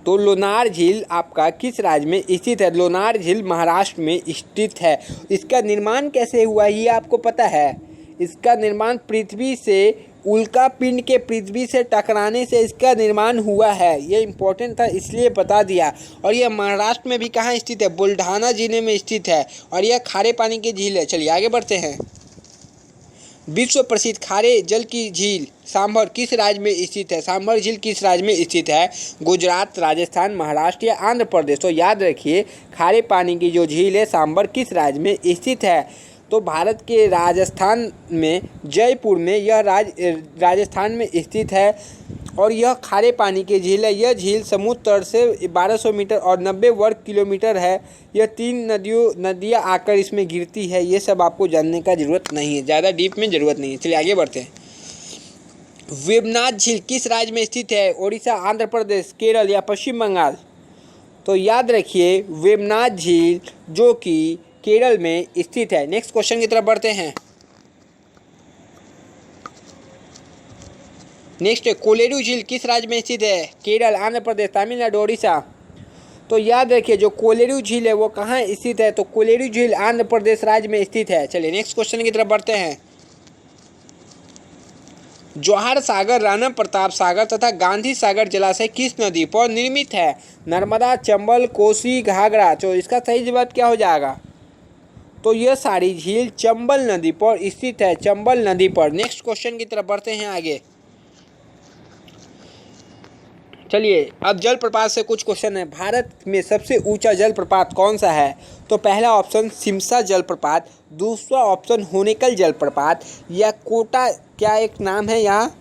तो लोनार झील आपका किस राज्य में स्थित है? लोनार झील महाराष्ट्र में स्थित है। इसका निर्माण कैसे हुआ ये आपको पता है? इसका निर्माण पृथ्वी से उल्का पिंड के पृथ्वी से टकराने से इसका निर्माण हुआ है। ये इम्पोर्टेंट था इसलिए बता दिया। और यह महाराष्ट्र में भी कहाँ स्थित है? बुल्ढाना जिले में स्थित है और यह खारे पानी की झील है। चलिए आगे बढ़ते हैं। विश्व प्रसिद्ध खारे जल की झील सांभर किस राज्य में स्थित है? सांभर झील किस राज्य में स्थित है? गुजरात, राजस्थान, महाराष्ट्र या आंध्र प्रदेश। तो याद रखिए, खारे पानी की जो झील है सांभर किस राज्य में स्थित है? तो भारत के राजस्थान में जयपुर में यह राजस्थान में स्थित है और यह खारे पानी की झील है। यह झील समुद्र तट से 1200 मीटर और 90 वर्ग किलोमीटर है। यह 3 नदियाँ आकर इसमें गिरती है। ये सब आपको जानने का ज़रूरत नहीं है, ज़्यादा डीप में ज़रूरत नहीं है। चलिए आगे बढ़ते हैं। वेबनाथ झील किस राज्य में स्थित है? ओडिशा, आंध्र प्रदेश, केरल या पश्चिम बंगाल। तो याद रखिए, वेबनाथ झील जो कि केरल में स्थित है। नेक्स्ट क्वेश्चन की तरफ बढ़ते हैं। नेक्स्ट है, कोलेरू झील किस राज्य में स्थित है? केरल, आंध्र प्रदेश, तमिलनाडु, ओडिशा। तो याद रखिए, जो कोलेरू झील है वो कहाँ स्थित है? तो कोलेरू झील आंध्र प्रदेश राज्य में स्थित है। चलिए नेक्स्ट क्वेश्चन की तरफ बढ़ते हैं। जवाहर सागर, राणा प्रताप सागर तथा गांधी सागर जलाशय किस नदी पर निर्मित है? नर्मदा, चंबल, कोसी, घाघरा। तो इसका सही जवाब क्या हो जाएगा? तो यह सारी झील चंबल नदी पर स्थित है, चंबल नदी पर। नेक्स्ट क्वेश्चन की तरफ बढ़ते हैं आगे। चलिए अब जलप्रपात से कुछ क्वेश्चन है। भारत में सबसे ऊंचा जलप्रपात कौन सा है? तो पहला ऑप्शन सिमसा जलप्रपात, दूसरा ऑप्शन होनेकल जलप्रपात या कोटा, क्या एक नाम है यहाँ,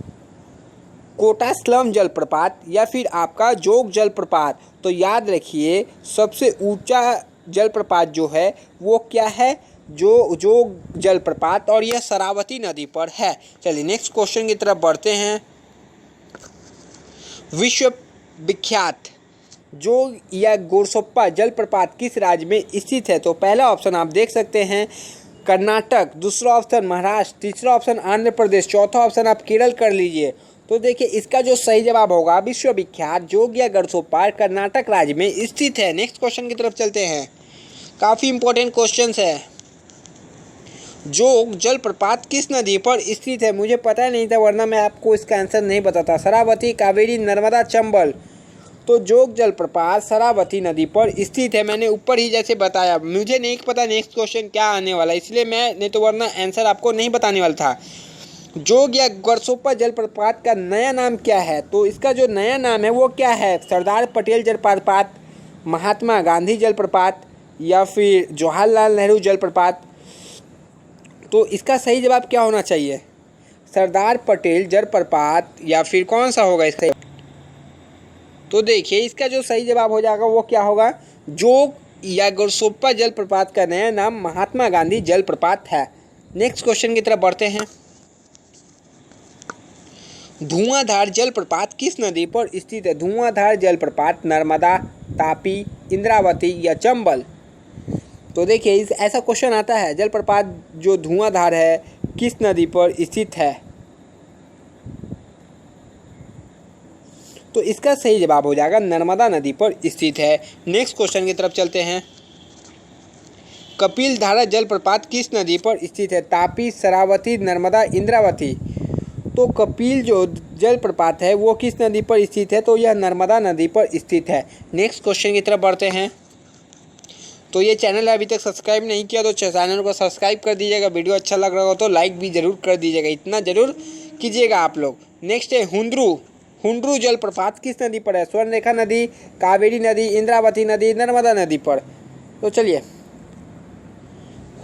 कोटास्लम जलप्रपात या फिर आपका जोग जलप्रपात। तो याद रखिए, सबसे ऊंचा जलप्रपात जो है वो क्या है? जोग जलप्रपात और यह शरावती नदी पर है। चलिए नेक्स्ट क्वेश्चन की तरफ बढ़ते हैं। विश्व विख्यात जोग या गोरसोप्पा जलप्रपात किस राज्य में स्थित है? तो पहला ऑप्शन आप देख सकते हैं कर्नाटक, दूसरा ऑप्शन महाराष्ट्र, तीसरा ऑप्शन आंध्र प्रदेश, चौथा ऑप्शन आप केरल कर लीजिए। तो देखिए इसका जो सही जवाब होगा विश्वविख्यात जोग या गोरसोप्पा कर्नाटक राज्य में स्थित है। नेक्स्ट क्वेश्चन की तरफ चलते हैं, काफ़ी इंपॉर्टेंट क्वेश्चन है। जोग जलप्रपात किस नदी पर स्थित है? मुझे पता नहीं था वरना मैं आपको इसका आंसर नहीं बताता। शरावती, कावेरी, नर्मदा, चंबल। तो जोग जलप्रपात शरावती नदी पर स्थित है। मैंने ऊपर ही जैसे बताया, मुझे नहीं पता नेक्स्ट क्वेश्चन क्या आने वाला है, इसलिए मैं नहीं तो वरना आंसर आपको नहीं बताने वाला था। जोग या गोरसोप्पा जलप्रपात का नया नाम क्या है? तो इसका जो नया नाम है वो क्या है? सरदार पटेल जलप्रपात, महात्मा गांधी जलप्रपात या फिर जवाहरलाल नेहरू जलप्रपात। तो इसका सही जवाब क्या होना चाहिए? सरदार पटेल जलप्रपात या फिर कौन सा होगा इसका? तो देखिए इसका जो सही जवाब हो जाएगा वो क्या होगा? जोग या गोरसोप्पा जलप्रपात का नया नाम महात्मा गांधी जलप्रपात है। नेक्स्ट क्वेश्चन की तरफ बढ़ते हैं। धुआंधार जलप्रपात किस नदी पर स्थित है? धुआंधार जलप्रपात नर्मदा, तापी, इंद्रावती या चंबल। तो देखिए ऐसा क्वेश्चन आता है, जलप्रपात जो धुआंधार है किस नदी पर स्थित है? तो इसका सही जवाब हो जाएगा नर्मदा नदी पर स्थित है। नेक्स्ट क्वेश्चन की तरफ चलते हैं। कपिल धारा जलप्रपात किस नदी पर स्थित है? तापी, शरावती, नर्मदा, इंद्रावती। तो कपिल जो जलप्रपात है वो किस नदी पर स्थित है? तो यह नर्मदा नदी पर स्थित है। नेक्स्ट क्वेश्चन की तरफ बढ़ते हैं। तो ये चैनल अभी तक सब्सक्राइब नहीं किया तो चैनल को सब्सक्राइब कर दीजिएगा। वीडियो अच्छा लग रहा हो तो लाइक भी ज़रूर कर दीजिएगा, इतना ज़रूर कीजिएगा आप लोग। नेक्स्ट है हुंड्रू जलप्रपात किस नदी पर है? स्वर्णरेखा नदी, कावेरी नदी, इंद्रावती नदी, नर्मदा नदी पर। तो चलिए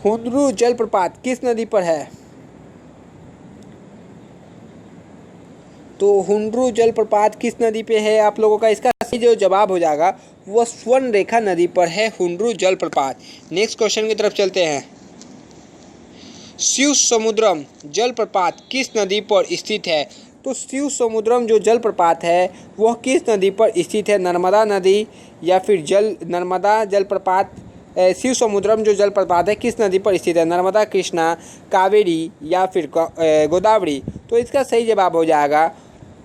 हुंड्रू जलप्रपात किस नदी पर है? तो हुंड्रू जलप्रपात किस नदी पे है आप लोगों का? इसका सही जो जवाब हो जाएगा वह स्वर्णरेखा नदी पर है हुंड्रू जलप्रपात। नेक्स्ट क्वेश्चन की तरफ चलते हैं। शिव समुद्रम जलप्रपात किस नदी पर स्थित है? तो शिव समुद्रम जो जलप्रपात है वह किस नदी पर स्थित है? नर्मदा नदी या फिर नर्मदा जलप्रपात। शिव समुद्रम जो जलप्रपात है किस नदी पर स्थित है? नर्मदा, कृष्णा, कावेरी या फिर गोदावरी। तो इसका सही जवाब हो जाएगा,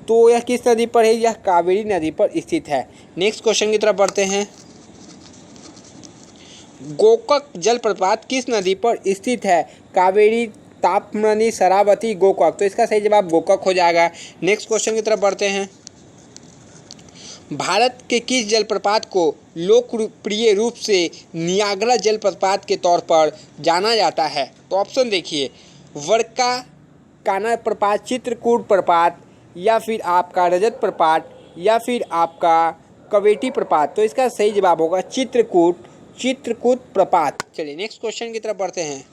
तो यह किस नदी पर है? यह कावेरी नदी पर स्थित है। नेक्स्ट क्वेश्चन की तरफ बढ़ते हैं। गोकक जलप्रपात किस नदी पर स्थित है? कावेरी, ताप्ती, शरावती, गोकक। तो इसका सही जवाब गोकक हो जाएगा। नेक्स्ट क्वेश्चन की तरफ बढ़ते हैं। भारत के किस जलप्रपात को लोकप्रिय रूप से नियाग्रा जलप्रपात के तौर पर जाना जाता है? तो ऑप्शन देखिए, वर्का कान्हा प्रपात, चित्रकूट प्रपात या फिर आपका रजत प्रपात या फिर आपका कवेटी प्रपात। तो इसका सही जवाब होगा चित्रकूट प्रपात। चलिए नेक्स्ट क्वेश्चन की तरफ बढ़ते हैं।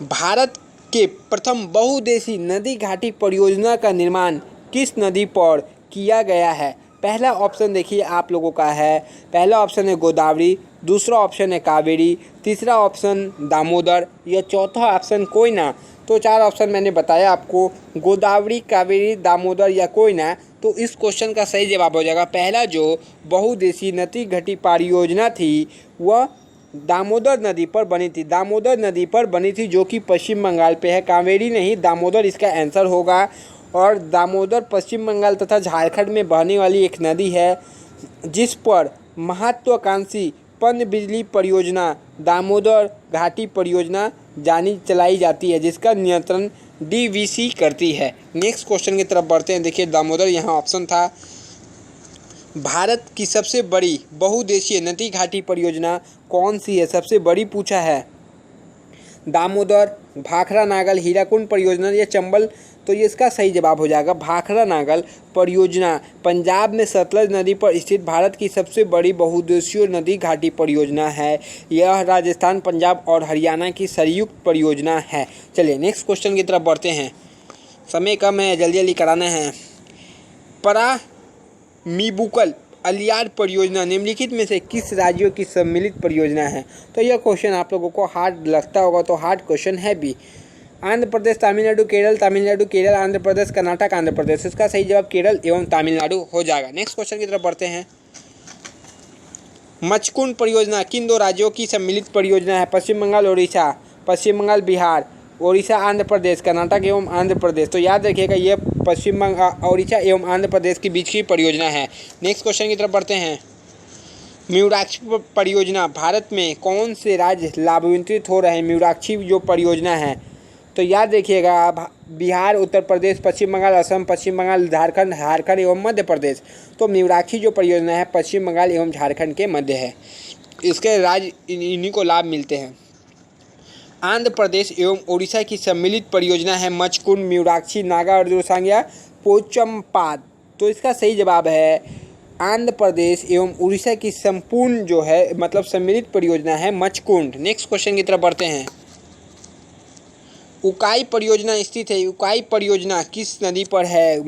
भारत के प्रथम बहुउद्देशीय नदी घाटी परियोजना का निर्माण किस नदी पर किया गया है? पहला ऑप्शन देखिए आप लोगों का है, पहला ऑप्शन है गोदावरी, दूसरा ऑप्शन है कावेरी, तीसरा ऑप्शन दामोदर या चौथा ऑप्शन कोयना। तो चार ऑप्शन मैंने बताया आपको, गोदावरी, कावेरी, दामोदर या कोयना। तो इस क्वेश्चन का सही जवाब हो जाएगा पहला जो बहुउद्देशीय नदी घाटी परियोजना थी वह दामोदर नदी पर बनी थी। दामोदर नदी पर बनी थी जो कि पश्चिम बंगाल पे है। कावेरी नहीं, दामोदर इसका आंसर होगा। और दामोदर पश्चिम बंगाल तथा झारखंड में बहने वाली एक नदी है जिस पर महत्वाकांक्षी पनबिजली परियोजना दामोदर घाटी परियोजना चलाई जाती है, जिसका नियंत्रण डीवीसी करती है। नेक्स्ट क्वेश्चन की तरफ बढ़ते हैं। देखिए दामोदर यहाँ ऑप्शन था। भारत की सबसे बड़ी बहुउद्देशीय नदी घाटी परियोजना कौन सी है? सबसे बड़ी पूछा है। दामोदर, भाखड़ा नागल, हीराकुंड परियोजना या चंबल। तो ये इसका सही जवाब हो जाएगा भाखड़ा नागल परियोजना। पंजाब में सतलज नदी पर स्थित भारत की सबसे बड़ी बहुउद्देशीय नदी घाटी परियोजना है। यह राजस्थान, पंजाब और हरियाणा की संयुक्त परियोजना है। चलिए नेक्स्ट क्वेश्चन की तरफ बढ़ते हैं। समय कम है, जल्दी जल्दी कराना है। परामीबुकल अलियार परियोजना निम्नलिखित में से किस राज्यों की सम्मिलित परियोजना है? तो यह क्वेश्चन आप लोगों को हार्ड लगता होगा, तो हार्ड क्वेश्चन है भी। आंध्र प्रदेश, तमिलनाडु, केरल, आंध्र प्रदेश, कर्नाटक, आंध्र प्रदेश। इसका सही जवाब केरल एवं तमिलनाडु हो जाएगा। नेक्स्ट क्वेश्चन की तरफ बढ़ते हैं। मचकुंड परियोजना किन दो राज्यों की सम्मिलित परियोजना है? पश्चिम बंगाल, ओडिशा, पश्चिम बंगाल, बिहार, ओडिशा, आंध्र प्रदेश, कर्नाटक एवं आंध्र प्रदेश। तो याद रखिएगा ये पश्चिम बंगाल, ओडिशा एवं आंध्र प्रदेश के बीच की परियोजना है। नेक्स्ट क्वेश्चन की तरफ बढ़ते हैं। म्यूराक्षी परियोजना भारत में कौन से राज्य लाभान्वित हो रहे हैं? म्यूराक्षी जो परियोजना है, तो याद रखिएगा बिहार, उत्तर प्रदेश, पश्चिम बंगाल, असम, पश्चिम बंगाल, झारखंड एवं मध्य प्रदेश। तो म्यूराक्षी जो परियोजना है पश्चिम बंगाल एवं झारखंड के मध्य है। इसके राज्य इन्हीं को लाभ मिलते हैं। आंध्र प्रदेश एवं ओडिशा की सम्मिलित परियोजना है मचकुंड, म्यूराक्षी, नागा अर्जुन सांगिया, पोचमपाद। तो इसका सही जवाब है आंध्र प्रदेश एवं उड़ीसा की संपूर्ण जो है मतलब सम्मिलित परियोजना है मचकुंड। नेक्स्ट क्वेश्चन की तरफ बढ़ते हैं। उकाई परियोजना स्थित है। उकाई परियोजना किस नदी पर है?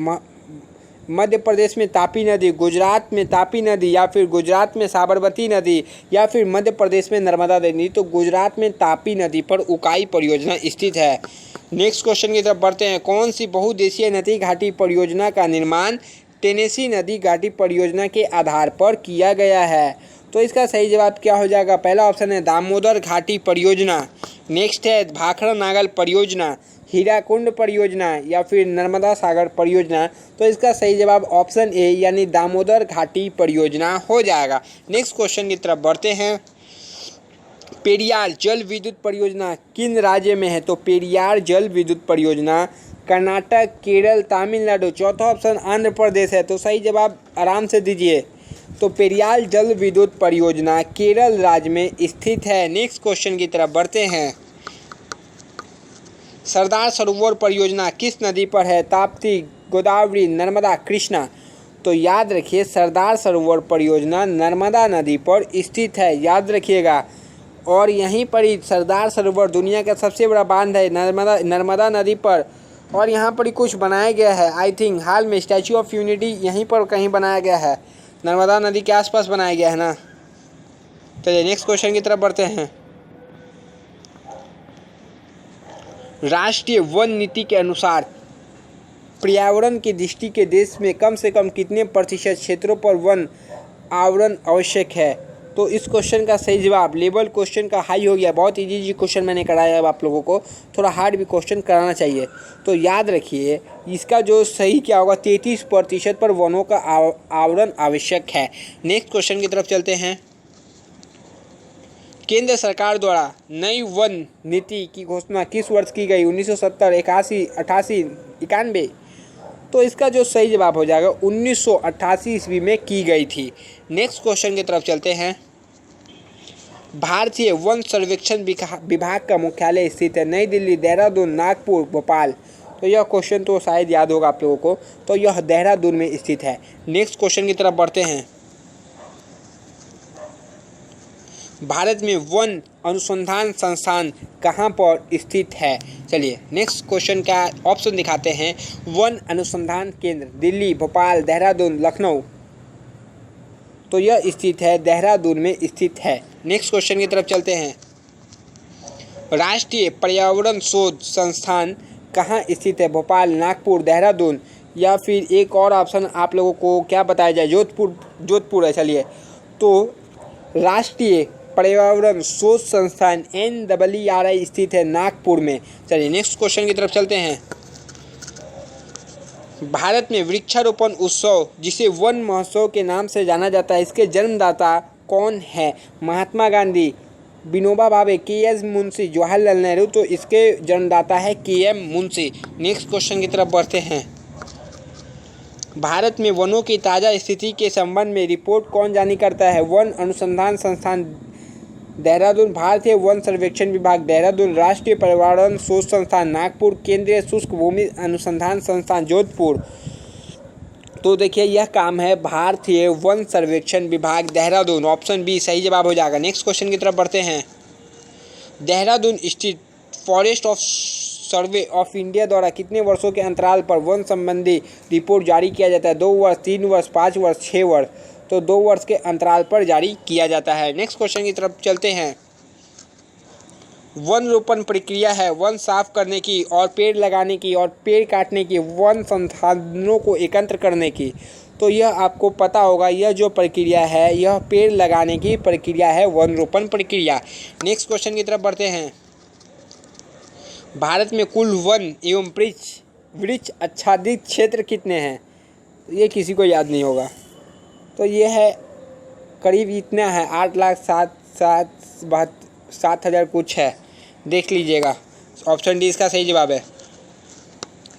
मध्य प्रदेश में तापी नदी, गुजरात में तापी नदी, या फिर गुजरात में साबरमती नदी, या फिर मध्य प्रदेश में नर्मदा नदी। तो गुजरात में तापी नदी पर उकाई परियोजना स्थित है। नेक्स्ट क्वेश्चन की तरफ बढ़ते हैं। कौन सी बहुउद्देशीय नदी घाटी परियोजना का निर्माण टेनेसी नदी घाटी परियोजना के आधार पर किया गया है? तो इसका सही जवाब क्या हो जाएगा? पहला ऑप्शन है दामोदर घाटी परियोजना, नेक्स्ट है भाखड़ा नागल परियोजना, हीराकुंड परियोजना, या फिर नर्मदा सागर परियोजना। तो इसका सही जवाब ऑप्शन ए यानी दामोदर घाटी परियोजना हो जाएगा। नेक्स्ट क्वेश्चन की तरफ बढ़ते हैं। पेरियार जल विद्युत परियोजना किन राज्य में है? तो पेरियार जल विद्युत परियोजना कर्नाटक, केरल, तमिलनाडु। चौथा ऑप्शन आंध्र प्रदेश है। तो सही जवाब आराम से दीजिए। तो पेरियार जल विद्युत परियोजना केरल राज्य में स्थित है। नेक्स्ट क्वेश्चन की तरफ बढ़ते हैं। सरदार सरोवर परियोजना किस नदी पर है? ताप्ती, गोदावरी, नर्मदा, कृष्णा। तो याद रखिए सरदार सरोवर परियोजना नर्मदा नदी पर स्थित है, याद रखिएगा। और यहीं पर ही सरदार सरोवर दुनिया का सबसे बड़ा बांध है नर्मदा नदी पर। और यहाँ पर ही कुछ बनाया गया है, आई थिंक हाल में स्टैचू ऑफ यूनिटी यहीं पर कहीं बनाया गया है, नर्मदा नदी के आसपास बनाया गया है ना। चलिए नेक्स्ट क्वेश्चन की तरफ बढ़ते हैं। राष्ट्रीय वन नीति के अनुसार पर्यावरण की दृष्टि के देश में कम से कम कितने प्रतिशत क्षेत्रों पर वन आवरण आवश्यक है? तो इस क्वेश्चन का सही जवाब, लेवल क्वेश्चन का हाई हो गया, बहुत इजी क्वेश्चन मैंने कराया। अब आप लोगों को थोड़ा हार्ड भी क्वेश्चन कराना चाहिए। तो याद रखिए इसका जो सही क्या होगा, 33% पर वनों का आवरण आवश्यक है। नेक्स्ट क्वेश्चन की तरफ चलते हैं। केंद्र सरकार द्वारा नई वन नीति की घोषणा किस वर्ष की गई? 1970, 81, 88, 91। तो इसका जो सही जवाब हो जाएगा 1988 ईस्वी में की गई थी। नेक्स्ट क्वेश्चन की तरफ चलते हैं। भारतीय वन सर्वेक्षण विभाग का मुख्यालय स्थित है नई दिल्ली, देहरादून, नागपुर, भोपाल। तो यह क्वेश्चन तो शायद याद होगा आप लोगों को, तो यह देहरादून में स्थित है। नेक्स्ट क्वेश्चन की तरफ बढ़ते हैं। भारत में वन अनुसंधान संस्थान कहाँ पर स्थित है? चलिए नेक्स्ट क्वेश्चन का ऑप्शन दिखाते हैं। वन अनुसंधान केंद्र दिल्ली, भोपाल, देहरादून, लखनऊ। तो यह स्थित है देहरादून में स्थित है। नेक्स्ट क्वेश्चन की तरफ चलते हैं। राष्ट्रीय पर्यावरण शोध संस्थान कहाँ स्थित है? भोपाल, नागपुर, देहरादून, या फिर एक और ऑप्शन आप लोगों को क्या बताया जाए, जोधपुर है। चलिए तो राष्ट्रीय पर्यावरण शोध संस्थान NEERI स्थित है नागपुर में। चलिए नेक्स्ट क्वेश्चन की तरफ चलते हैं। भारत में वृक्षारोपण उत्सव जिसे वन महोत्सव के नाम से जाना जाता है, इसके जन्मदाता कौन है? महात्मा गांधी, विनोबा भावे, KS मुंशी, जवाहरलाल नेहरू। तो इसके जन्मदाता है KM मुंशी। नेक्स्ट क्वेश्चन की तरफ बढ़ते हैं। भारत में वनों की ताज़ा स्थिति के संबंध में रिपोर्ट कौन जारी करता है? वन अनुसंधान संस्थान देहरादून, भारतीय वन सर्वेक्षण विभाग देहरादून, राष्ट्रीय पर्यावरण शोध संस्थान नागपुर, केंद्रीय शुष्क भूमि अनुसंधान संस्थान जोधपुर। तो देखिए यह काम है भारतीय वन सर्वेक्षण विभाग देहरादून। ऑप्शन बी सही जवाब हो जाएगा। नेक्स्ट क्वेश्चन की तरफ बढ़ते हैं। देहरादून स्थित forest of survey of India द्वारा कितने वर्षों के अंतराल पर वन संबंधी रिपोर्ट जारी किया जाता है? 2 वर्ष, 3 वर्ष, 5 वर्ष, 6 वर्ष। तो 2 वर्ष के अंतराल पर जारी किया जाता है। नेक्स्ट क्वेश्चन की तरफ चलते हैं। वन रोपण प्रक्रिया है वन साफ करने की और पेड़ लगाने की और पेड़ काटने की, वन संसाधनों को एकत्र करने की। तो यह आपको पता होगा, यह जो प्रक्रिया है यह पेड़ लगाने की प्रक्रिया है, वन रोपण प्रक्रिया। नेक्स्ट क्वेश्चन की तरफ बढ़ते हैं। भारत में कुल वन एवं वृक्ष आच्छादित क्षेत्र कितने हैं? ये किसी को याद नहीं होगा। तो ये है करीब इतना है, 8,07,000 कुछ है, देख लीजिएगा। ऑप्शन डी इसका सही जवाब है।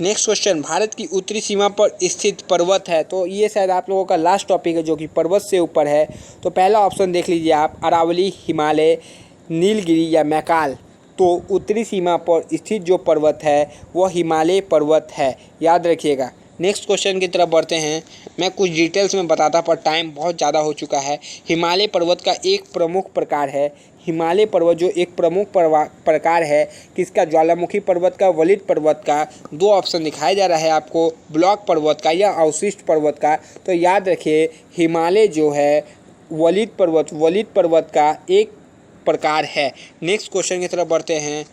नेक्स्ट क्वेश्चन, भारत की उत्तरी सीमा पर स्थित पर्वत है। तो ये शायद आप लोगों का लास्ट टॉपिक है जो कि पर्वत से ऊपर है। तो पहला ऑप्शन देख लीजिए आप, अरावली, हिमालय, नीलगिरी या मैकाल। तो उत्तरी सीमा पर स्थित जो पर्वत है वह हिमालय पर्वत है, याद रखिएगा। नेक्स्ट क्वेश्चन की तरफ बढ़ते हैं। मैं कुछ डिटेल्स में बताता पर टाइम बहुत ज़्यादा हो चुका है। हिमालय पर्वत का एक प्रमुख प्रकार है, हिमालय पर्वत जो एक प्रमुख प्रकार है किसका? ज्वालामुखी पर्वत का, वलित पर्वत का। 2 ऑप्शन दिखाया जा रहा है आपको, ब्लॉक पर्वत का या अवशिष्ट पर्वत का। तो याद रखिए हिमालय जो है वलित पर्वत का एक प्रकार है। नेक्स्ट क्वेश्चन की तरफ बढ़ते हैं।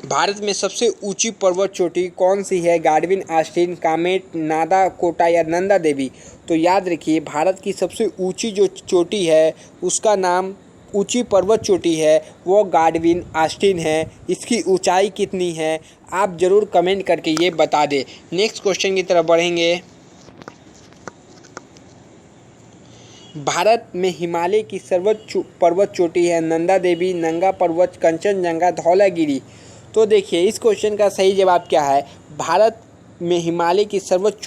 भारत में सबसे ऊंची पर्वत चोटी कौन सी है? गार्डविन, ऑस्टिन, कामेट, नादा कोटा या नंदा देवी। तो याद रखिए भारत की सबसे ऊंची जो चोटी है उसका नाम, ऊंची पर्वत चोटी है वो गार्डविन ऑस्टिन है। इसकी ऊंचाई कितनी है आप ज़रूर कमेंट करके ये बता दें। नेक्स्ट क्वेश्चन की तरफ बढ़ेंगे। भारत में हिमालय की सर्वोच्च पर्वत चोटी है नंदा देवी, नंगा पर्वत, कंचनजंगा, धौलागिरी। तो देखिए इस क्वेश्चन का सही जवाब क्या है? भारत में हिमालय की सर्वोच्च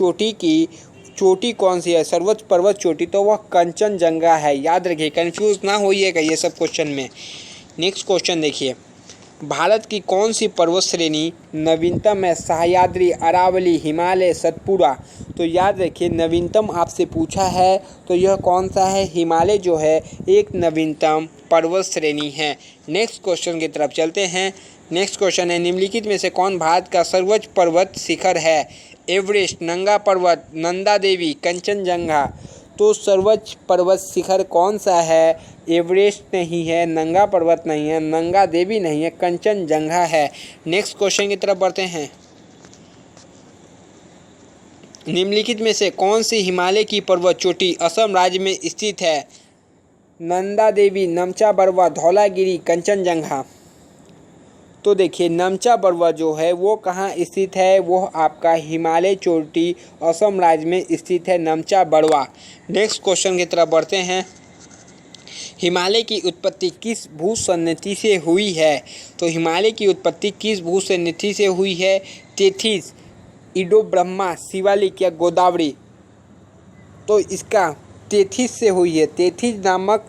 चोटी कौन सी है? सर्वोच्च पर्वत चोटी तो वह कंचनजंगा है, याद रखिए, कंफ्यूज ना होइएगा ये सब क्वेश्चन में। नेक्स्ट क्वेश्चन देखिए, भारत की कौन सी पर्वत श्रेणी नवीनतम है? सह्याद्री, अरावली, हिमालय, सतपुड़ा। तो याद रखिए नवीनतम आपसे पूछा है तो यह कौन सा है? हिमालय जो है एक नवीनतम पर्वत श्रेणी है। नेक्स्ट क्वेश्चन की तरफ चलते हैं। नेक्स्ट क्वेश्चन है, निम्नलिखित में से कौन भारत का सर्वोच्च पर्वत शिखर है? एवरेस्ट, नंगा पर्वत, नंदा देवी, कंचनजंगा। तो सर्वोच्च पर्वत शिखर कौन सा है? एवरेस्ट नहीं है, नंगा पर्वत नहीं है, नंगा देवी नहीं है, कंचनजंगा है। नेक्स्ट क्वेश्चन की तरफ बढ़ते हैं। निम्नलिखित में से कौन सी हिमालय की पर्वत चोटी असम राज्य में स्थित है? नंदा देवी, नमचा बरवा, धौलागिरी, कंचनजंगा। तो देखिए नमचा बरवा जो है वो कहाँ स्थित है? वो आपका हिमालय चोटी असम राज्य में स्थित है, नमचा बरवा। नेक्स्ट क्वेश्चन की तरफ बढ़ते हैं। हिमालय की उत्पत्ति किस भूसन्निधि से हुई है? तो हिमालय की उत्पत्ति किस भूसन्निधि से हुई है? तेथिस, इडो ब्रह्मा, शिवालिक या गोदावरी। तो इसका तेथिस से हुई है। तेथिस नामक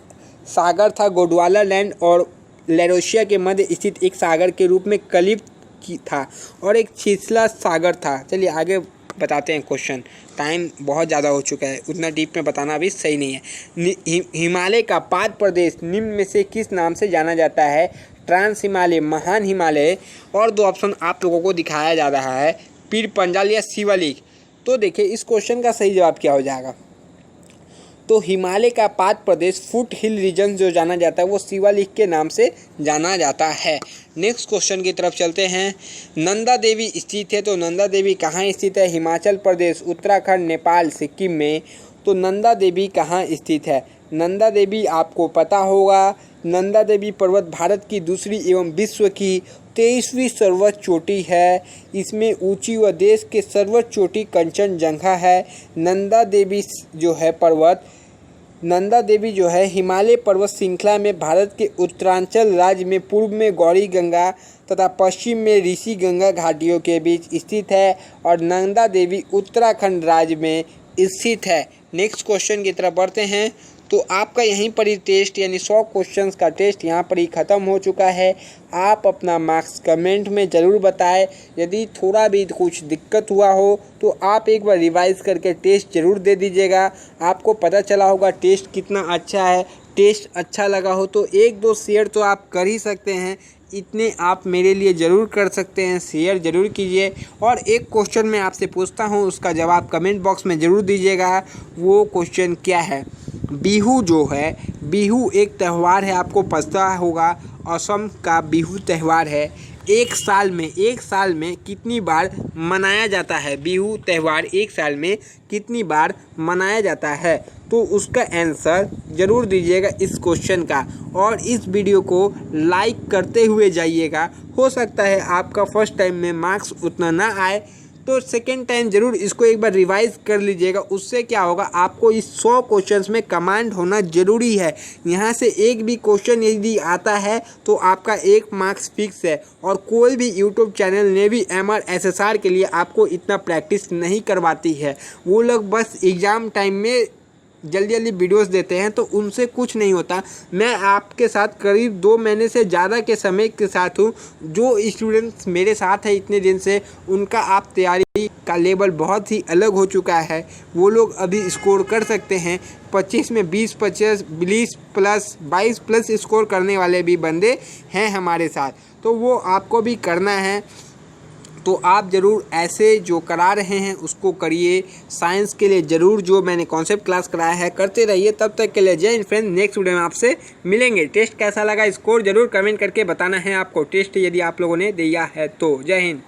सागर था गोंडवाना लैंड और लैरोशिया के मध्य स्थित एक सागर के रूप में कलित था और एक छिछला सागर था। चलिए आगे बताते हैं क्वेश्चन, टाइम बहुत ज़्यादा हो चुका है, उतना डीप में बताना अभी सही नहीं है। हिमालय का पाद प्रदेश निम्न में से किस नाम से जाना जाता है? ट्रांस हिमालय, महान हिमालय। और 2 ऑप्शन आप लोगों को दिखाया जा रहा है, पीर पंजाल या शिवालिक। तो देखिए इस क्वेश्चन का सही जवाब क्या हो जाएगा? तो हिमालय का पाद प्रदेश फुट हिल रीजन जो जाना जाता है वो शिवालिक के नाम से जाना जाता है। नेक्स्ट क्वेश्चन की तरफ चलते हैं। नंदा देवी स्थित है, तो नंदा देवी कहाँ स्थित है? हिमाचल प्रदेश, उत्तराखंड, नेपाल, सिक्किम में। तो नंदा देवी कहाँ स्थित है? नंदा देवी आपको पता होगा, नंदा देवी पर्वत भारत की दूसरी एवं विश्व की 23वीं सर्वोच्च चोटी है। इसमें ऊंची व देश के सर्वोच्च चोटी कंचनजंगा है। नंदा देवी जो है हिमालय पर्वत श्रृंखला में भारत के उत्तरांचल राज्य में पूर्व में गौरी गंगा तथा पश्चिम में ऋषि गंगा घाटियों के बीच स्थित है और नंदा देवी उत्तराखंड राज्य में स्थित है। नेक्स्ट क्वेश्चन की तरफ बढ़ते हैं। तो आपका यहीं पर ही टेस्ट यानी 100 क्वेश्चंस का टेस्ट यहाँ पर ही ख़त्म हो चुका है। आप अपना मार्क्स कमेंट में ज़रूर बताएं। यदि थोड़ा भी कुछ दिक्कत हुआ हो तो आप एक बार रिवाइज़ करके टेस्ट ज़रूर दे दीजिएगा। आपको पता चला होगा टेस्ट कितना अच्छा है। टेस्ट अच्छा लगा हो तो 1-2 शेयर तो आप कर ही सकते हैं। इतने आप मेरे लिए ज़रूर कर सकते हैं, शेयर ज़रूर कीजिए। और एक क्वेश्चन मैं आपसे पूछता हूँ, उसका जवाब कमेंट बॉक्स में ज़रूर दीजिएगा। वो क्वेश्चन क्या है? बिहू जो है, बिहू एक त्यौहार है, आपको पता होगा, असम का बिहू त्यौहार है। एक साल में कितनी बार मनाया जाता है? बिहू त्यौहार एक साल में कितनी बार मनाया जाता है? तो उसका आंसर ज़रूर दीजिएगा इस क्वेश्चन का, और इस वीडियो को लाइक करते हुए जाइएगा। हो सकता है आपका फर्स्ट टाइम में मार्क्स उतना ना आए, तो सेकेंड टाइम ज़रूर इसको एक बार रिवाइज कर लीजिएगा। उससे क्या होगा, आपको इस 100 क्वेश्चंस में कमांड होना ज़रूरी है। यहाँ से एक भी क्वेश्चन यदि आता है तो आपका 1 मार्क्स फिक्स है। और कोई भी यूट्यूब चैनल ने भी MRSSR के लिए आपको इतना प्रैक्टिस नहीं करवाती है। वो लोग बस एग्ज़ाम टाइम में जल्दी जल्दी वीडियोस देते हैं, तो उनसे कुछ नहीं होता। मैं आपके साथ करीब 2 महीने से ज़्यादा के समय के साथ हूँ। जो स्टूडेंट्स मेरे साथ है इतने दिन से, उनका आप तैयारी का लेवल बहुत ही अलग हो चुका है। वो लोग अभी स्कोर कर सकते हैं 25 में 20 प्लस 22 प्लस स्कोर करने वाले भी बंदे हैं हमारे साथ। तो वो आपको भी करना है, तो आप ज़रूर ऐसे जो करा रहे हैं उसको करिए। साइंस के लिए ज़रूर जो मैंने कॉन्सेप्ट क्लास कराया है करते रहिए। तब तक के लिए जय हिंद फ्रेंड्स, नेक्स्ट वीडियो में आपसे मिलेंगे। टेस्ट कैसा लगा, स्कोर ज़रूर कमेंट करके बताना है आपको। टेस्ट यदि आप लोगों ने दिया है तो। जय हिंद।